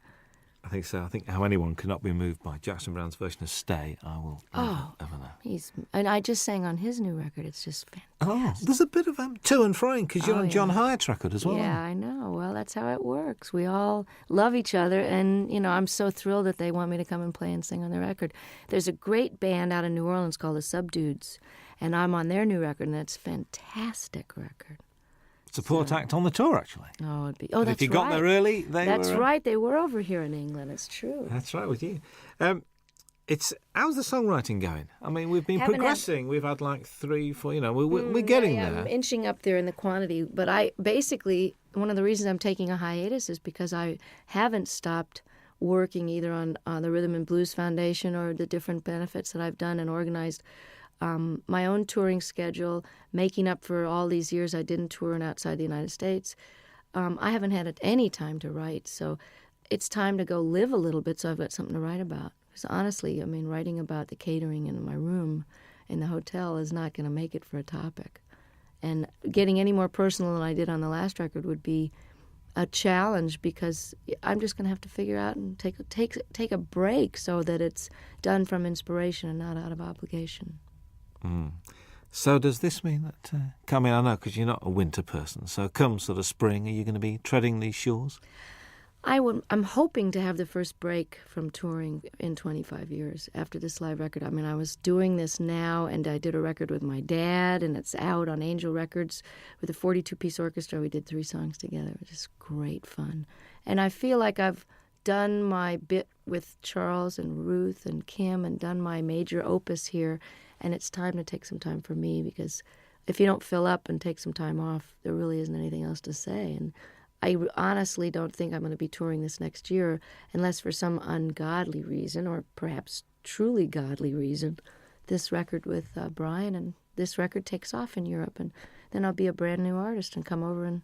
I think so. I think How Anyone Cannot Be Moved by Jackson Browne's version of Stay, I will ever know. And I just sang on his new record. It's just fantastic. Oh, there's a bit of to and froing, because you're on John Hyatt's record as well. Yeah, I know. Well, that's how it works. We all love each other, and, I'm so thrilled that they want me to come and play and sing on their record. There's a great band out of New Orleans called the Subdudes, and I'm on their new record, and that's a fantastic record. Support act on the tour, actually. Oh, it'd be. But That's if you got there early, That's right. They were over here in England. It's true. That's right with you. How's the songwriting going? I mean, we've been progressing. We've had like 3, 4. We're getting there. I'm inching up there in the quantity. But one of the reasons I'm taking a hiatus is because I haven't stopped working either on the Rhythm and Blues Foundation or the different benefits that I've done and organized. My own touring schedule, making up for all these years I didn't tour outside the United States. I haven't had any time to write, so it's time to go live a little bit so I've got something to write about. Because honestly, writing about the catering in my room in the hotel is not going to make it for a topic. And getting any more personal than I did on the last record would be a challenge, because I'm just going to have to figure out and take a break so that it's done from inspiration and not out of obligation. So does this mean that, I know because you're not a winter person, so come sort of spring, are you going to be treading these shores? I'm hoping to have the first break from touring in 25 years after this live record. I was doing this now, and I did a record with my dad, and it's out on Angel Records with a 42-piece orchestra. We did 3 songs together. It was just great fun. And I feel like I've done my bit with Charles and Ruth and Kim and done my major opus here. And it's time to take some time for me, because if you don't fill up and take some time off, there really isn't anything else to say. And I honestly don't think I'm going to be touring this next year unless for some ungodly reason, or perhaps truly godly reason, this record with Bryan and this record takes off in Europe. And then I'll be a brand new artist and come over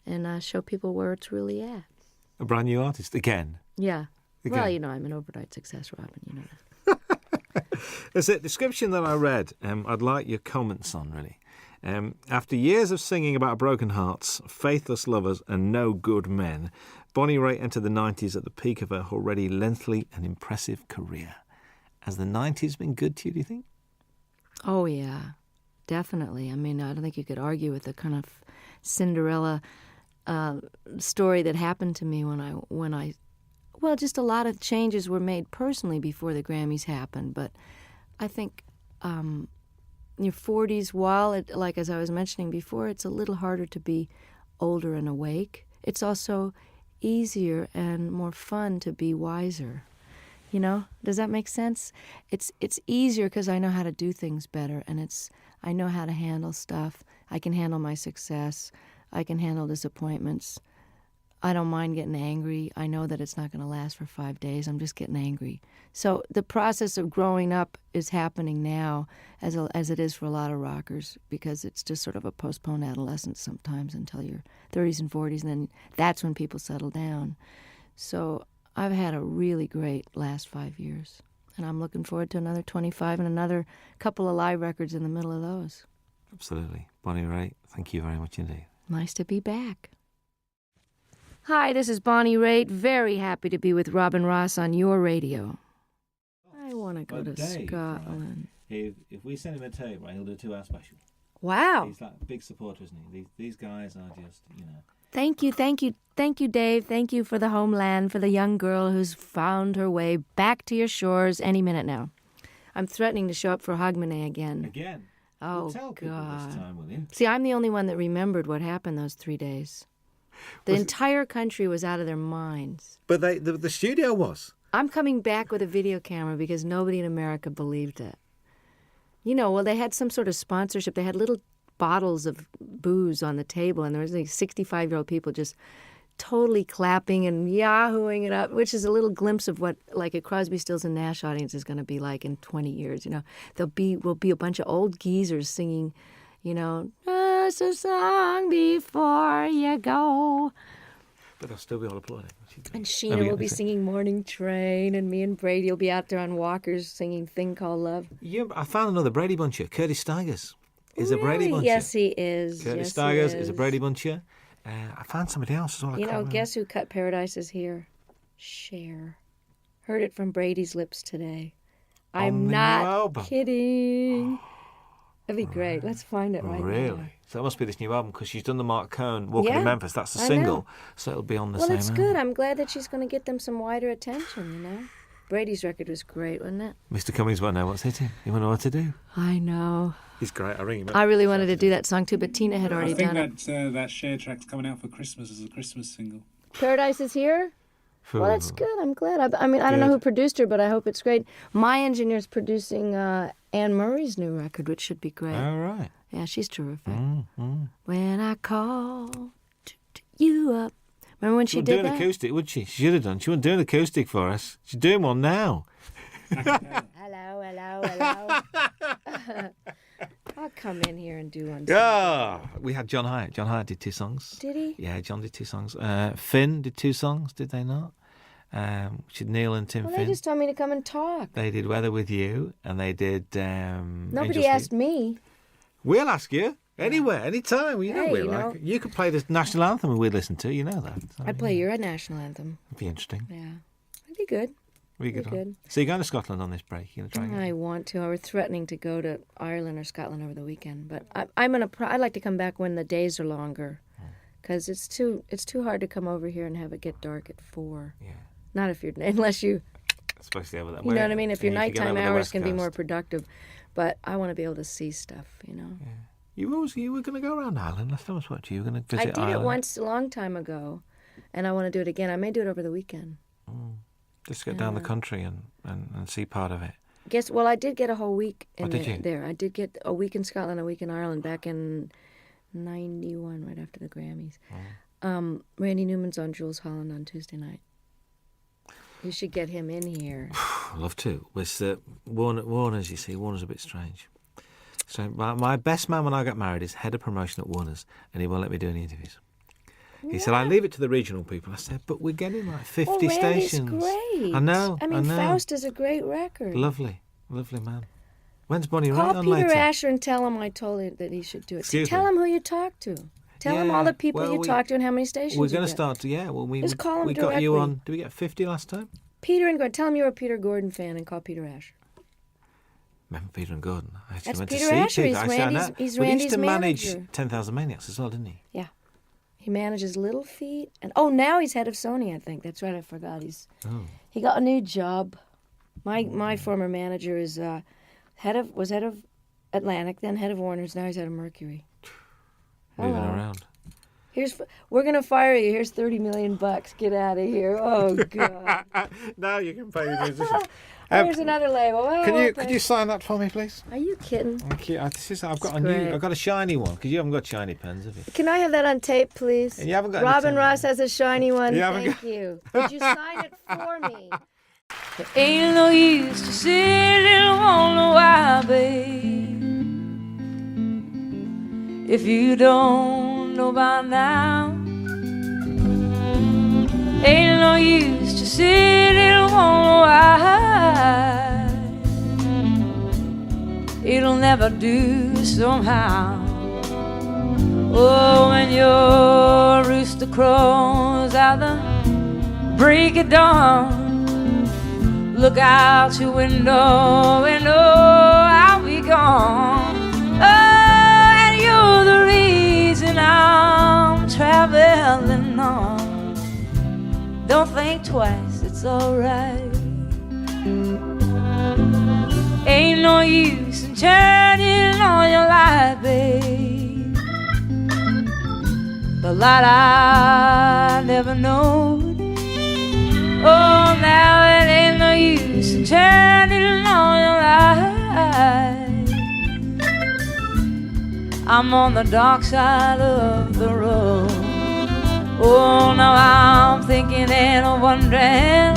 and show people where it's really at. A brand new artist again? Yeah. Again. Well, I'm an overnight success, Robin, you know that. There's a description that I read, I'd like your comments on, really. After years of singing about broken hearts, faithless lovers and no good men, Bonnie Raitt entered the 90s at the peak of her already lengthy and impressive career. Has the 90s been good to you, do you think? Oh, yeah, definitely. I don't think you could argue with the kind of Cinderella story that happened to me when I well, just a lot of changes were made personally before the Grammys happened. But I think your 40s, while, like as I was mentioning before, it's a little harder to be older and awake, it's also easier and more fun to be wiser. Does that make sense? It's easier because I know how to do things better, and I know how to handle stuff. I can handle my success. I can handle disappointments. I don't mind getting angry. I know that it's not going to last for 5 days. I'm just getting angry. So the process of growing up is happening now as it is for a lot of rockers, because it's just sort of a postponed adolescence sometimes until your 30s and 40s, and then that's when people settle down. So I've had a really great last 5 years, and I'm looking forward to another 25 and another couple of live records in the middle of those. Absolutely. Bonnie Raitt, thank you very much indeed. Nice to be back. Hi, this is Bonnie Raitt. Very happy to be with Robin Ross on your radio. I want to go to Dave, Scotland. If we send him a tape, he'll do a 2-hour special. Wow. He's like a big supporter, isn't he? These guys are just, Thank you, Dave. Thank you for the homeland, for the young girl who's found her way back to your shores any minute now. I'm threatening to show up for Hogmanay again. Again? Oh, well, tell people God. This time, will you? See, I'm the only one that remembered what happened those 3 days. The entire country was out of their minds. But the studio was. I'm coming back with a video camera because nobody in America believed it. They had some sort of sponsorship. They had little bottles of booze on the table, and there was like 65-year-old people just totally clapping and yahooing it up, which is a little glimpse of what like a Crosby, Stills and Nash audience is going to be like in 20 years. Will be a bunch of old geezers singing, just a song before you go. But I'll still be all applauding. And Sheena will be singing Morning Train, and me and Brady will be out there on walkers singing Thing Called Love. Yeah, I found another Brady Buncher. Curtis Stigers is a Brady Buncher. Yes, he is. Curtis Stigers is a Brady Buncher. I found somebody else as well. You know, guess who cut Paradises here? Cher. Heard it from Brady's lips today. I'm not kidding. That'd be great. Let's find it right now. Really? So that must be this new album because she's done the Mark Cohn Walking in Memphis. That's the single. So it'll be on the same album. Well, it's good. I'm glad that she's going to get them some wider attention, you know? Brady's record was great, wasn't it? Mr. Cummings won't know what's hitting. He won't know what to do. I know. He's great. I'll ring him up. I really wanted to do that song too, but Tina had already done it. I think that Cher track's coming out for Christmas as a Christmas single. Paradise is here? Well, that's good. I'm glad. I mean, I don't know who produced her, but I hope it's great. My engineer's producing Anne Murray's new record, which should be great. All right. Yeah, she's terrific. When I call you up. Remember when she did that? She wouldn't do an acoustic, would she? She should have done. She wouldn't do an acoustic for us. She's doing one now. Hello. I'll come in here and do one. Yeah. We had John Hyatt. John Hyatt did 2 songs. Did he? Yeah, John did 2 songs. Finn did 2 songs, did they not? Which is Neil and Tim Finn. They just told me to come and talk. They did Weather With You, and they did Nobody asked me. We'll ask you. Anywhere, anytime. You know Hey, we you like know. it. You could play the national anthem and we'd listen to. You know that. So, I'd play your national anthem. It'd be interesting. Yeah. It'd be good. Be good. good. So you're going to Scotland on this break? You're going to try. I want to. I was threatening to go to Ireland or Scotland over the weekend, but I'd like to come back when the days are longer, because it's too hard to come over here and have it get dark at 4. Yeah. Not if you're unless you. Especially over that. You know what I mean? If your you get nighttime over the hours West can be Coast. more productive, but I want to be able to see stuff. You know. Yeah. You were going to go around Ireland. Last time I spoke to you, you were going to visit I did Ireland. it once a long time ago, and I want to do it again. I may do it over the weekend. Just get down the country and see part of it. Well, I did get a whole week in did you? there. I did get a week in Scotland, a week in Ireland back in 91, right after the Grammys. Randy Newman's on Jules Holland on Tuesday night. You should get him in here. I'd love to. With Warner's, you see, Warner's a bit strange. So my best man when I got married is head of promotion at Warner's, and he won't let me do any interviews. He said, I leave it to the regional people. I said, but we're getting like 50 stations. Great. I know. I mean, Faust is a great record. Lovely man. When's Bonnie Call Raitt on Peter later? Asher and tell him I told him that he should do it. Excuse Tell me? him who you talked to. Tell him all the people you talked to and how many stations We're you going to get. start. We Just call him we got you directly. on. Did we get 50 last time? Peter and Gordon. Tell him you're a Peter Gordon fan and call Peter Asher. Remember Peter and Gordon? I actually That's went Peter to see Asher. Peter. He's I said, Randy's- "No." he's Well, he used Randy's to manage manager. 10,000 Maniacs as well, didn't he? Yeah. He manages Little Feat, and now he's head of Sony. I think that's right. I forgot. He got a new job. My former manager is head of Atlantic, then head of Warner's. Now he's head of Mercury. Moving Hello. around. We're gonna fire you. Here's $30 million. Get out of here. Oh God. Now you can pay the musicians. Here's another label. Oh, Could you sign that for me, please? Are you kidding? Thank you. I've got great. I've got a shiny one because you haven't got shiny pens, have you? Can I have that on tape, please? And you haven't got Robin anything. Ross has a shiny one. You haven't Thank you. Could you sign it for me? Ain't no use to sit and wonder why, babe. If you don't know by now, ain't no use to sit and wonder why. It'll never do somehow. Oh, when your rooster crows out the break of dawn, look out your window and oh, I'll be gone. Oh, and you're the reason I'm traveling on. Don't think twice, it's alright. Ain't no use in turning on your light, babe. The light I never knowed. Oh, now it ain't no use in turning on your light. I'm on the dark side of the road. Oh, now I'm thinking and wondering,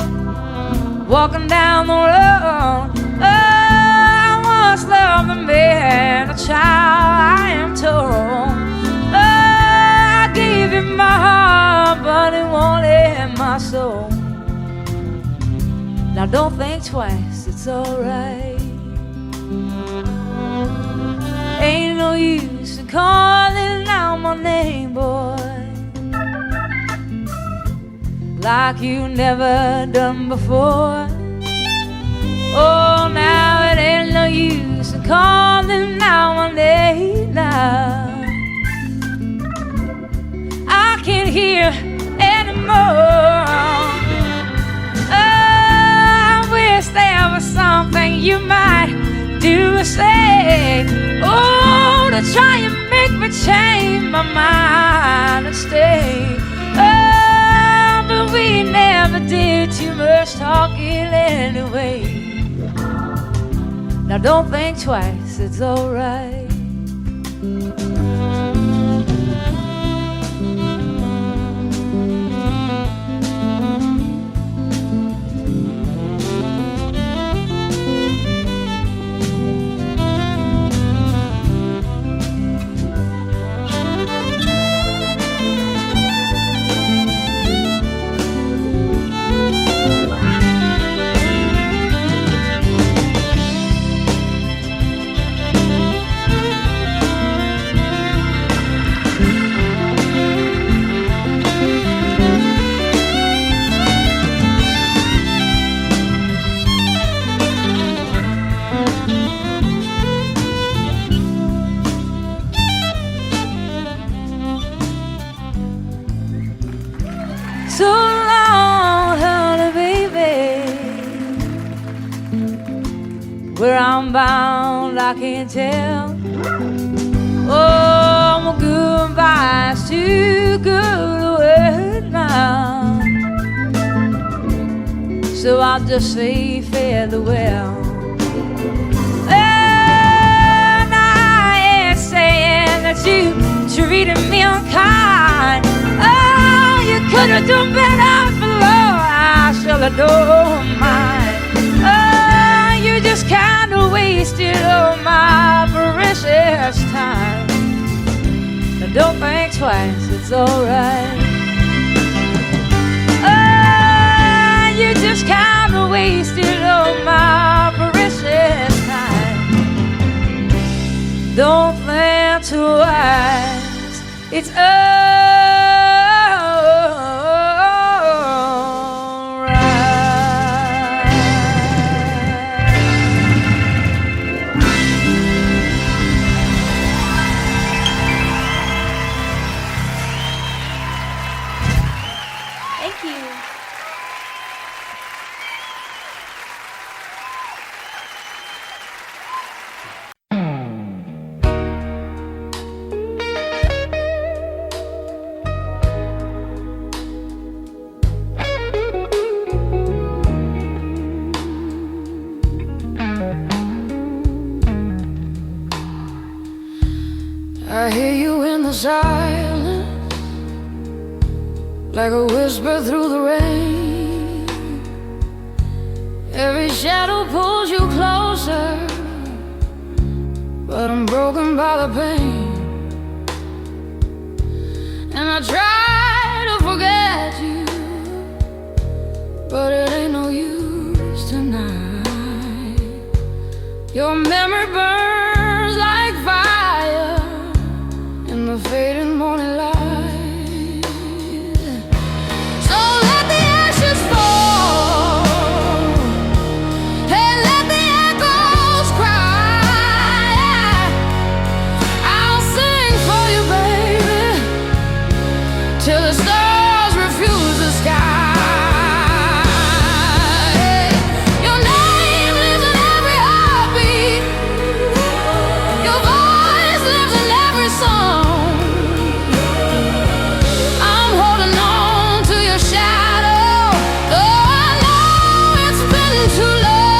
walking down the road. Oh, I once loved a man, a child, I am told. Oh, I gave him my heart, but but it won't end my soul. Now don't think twice, it's alright. Ain't no use in calling out my name, boy, like you never done before. Oh, now it ain't no use in calling out my name now. I can't hear anymore. Oh, I wish there was something you might do or say, oh, to try and make me change my mind and stay. Oh, but we never did too much talking anyway. Now don't think twice, it's alright. So long, honey, baby. Where I'm bound, I can't tell. Oh, my goodbye's too good a word now. So I'll just say farewell. And I ain't saying that you treated me unkind. Oh, you could have done better for Lord, I should have known mine. Oh, you just kind of wasted all my precious time. Now don't think twice, it's alright. Oh, you just kind of wasted all my precious time. Don't think twice, it's alright. Thank you. I hear you in the silence, like a whisper through the rain. Every shadow pulls you closer, but I'm broken by the pain. And I try to forget you, but it ain't no use tonight. Your memory burns like fire in the fading morning light. So let the ashes fall, and let the echoes cry. I'll sing for you, baby, till the stars refuse the sky. Your name lives in every heartbeat, your voice lives in every song. I'm holding on to your shadow, though I know it's been too long.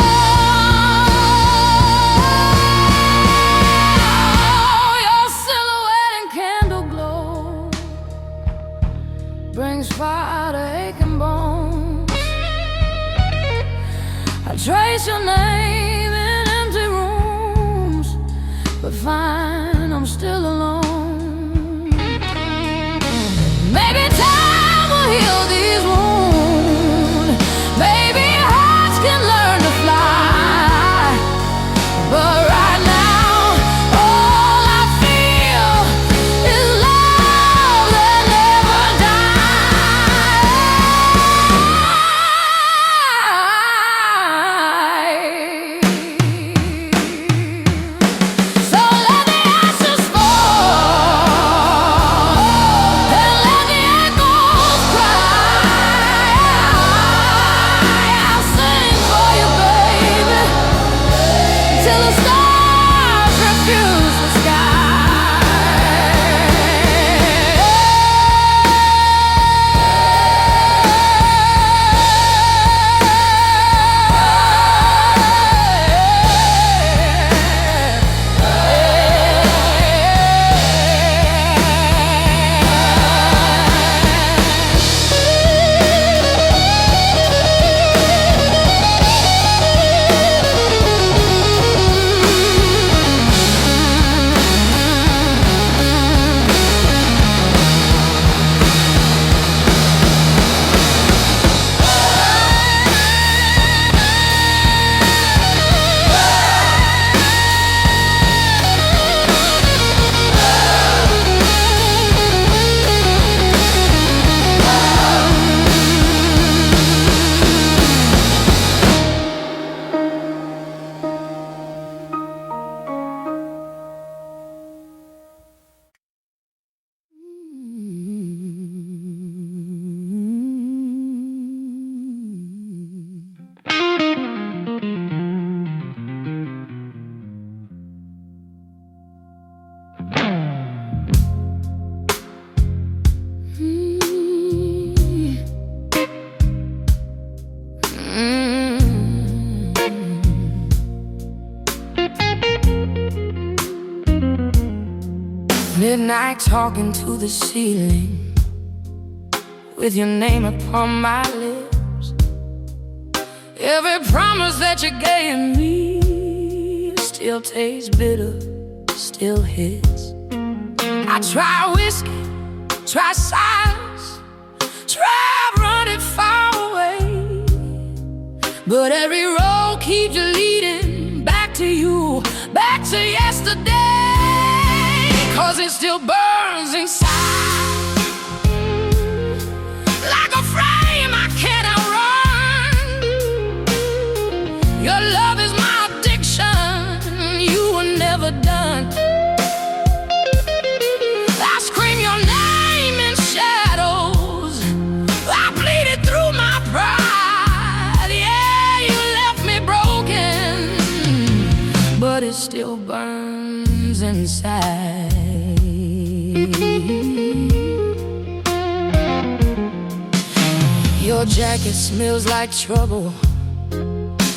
Your silhouette and candle glow brings fire to aching bones. I trace your name in empty rooms, but find I'm still alone. Maybe time will Midnight talking to the ceiling, with your name upon my lips. Every promise that you gave me still tastes bitter, still hits. I try whiskey, try silence, try running far away, but every road keeps you leading back to you, back to yesterday. 'Cause it still burns inside, like a flame I can't outrun. Your love is my addiction, you were never done. I scream your name in shadows, I bleed it through my pride. Yeah, you left me broken, but it still burns inside. Your jacket smells like trouble,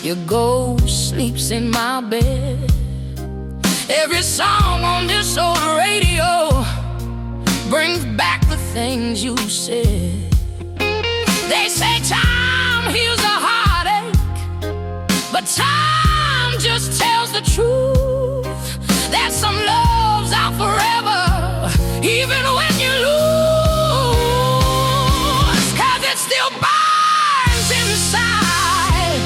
your ghost sleeps in my bed. Every song on this old radio brings back the things you said. They say time heals a heartache, but time just tells the truth, that some love's out forever, even when you lose. 'Cause it still burns inside,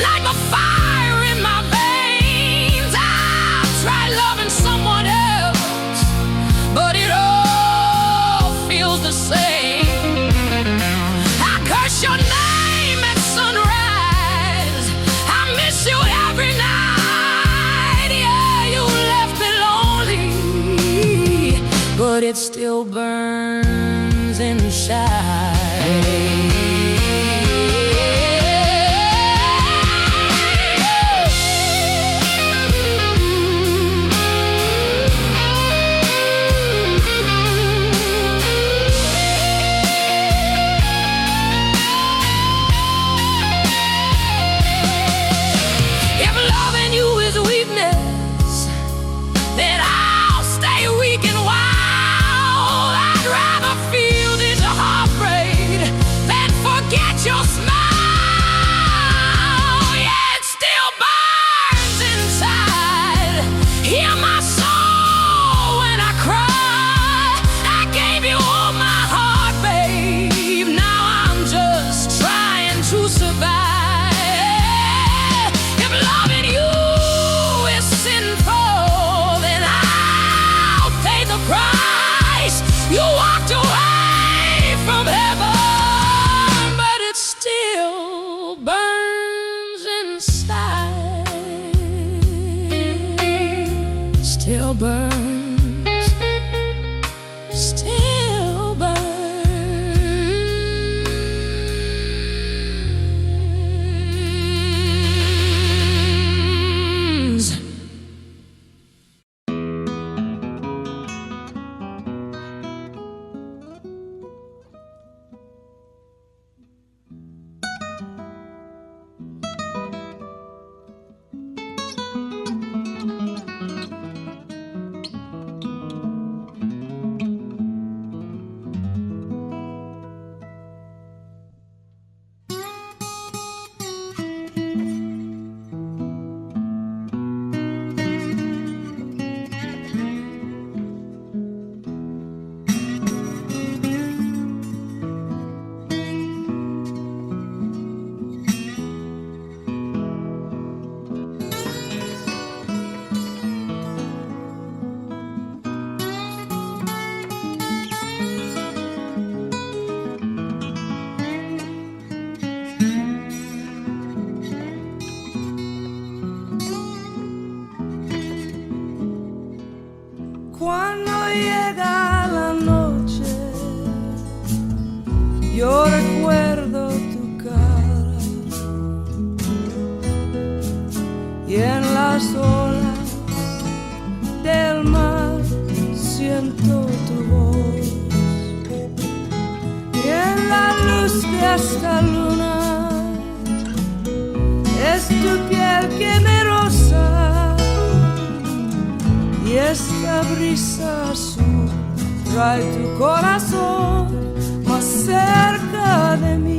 like a fire in my veins. I've tried loving someone else, but it all feels the same. I curse your name at sunrise, I miss you every night. Yeah, you left me lonely, but it still burns inside. If loving you is weakness, then I'll stay weak and wild. I'd rather feel this heartbreak than forget your smile. Yeah, it still burns inside. Hear my soul when I cry. I gave you all my heart, babe. Now I'm just trying to survive. If loving you is sinful, then I'll pay the price. You walked away from heaven, but it still burns inside. Still burns, still burns. Cuando llega la noche, yo recuerdo tu cara, y en las olas del mar siento tu voz, y en la luz de esta luna es tu piel que me roza, y y esta brisa azul trae tu corazón más cerca de mí.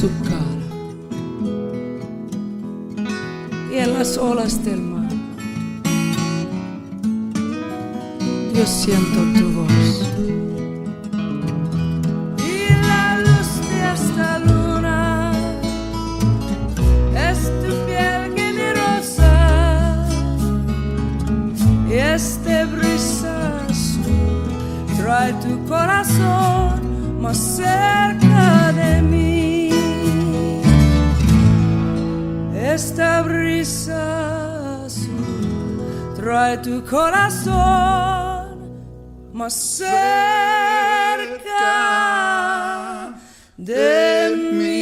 Su cara y en las olas del mar yo siento tu voz y la luz de esta luna es tu piel que me rosa y este brisa azul trae tu corazón más cerca de mí. Esta brisa azul trae tu corazón más cerca de mí.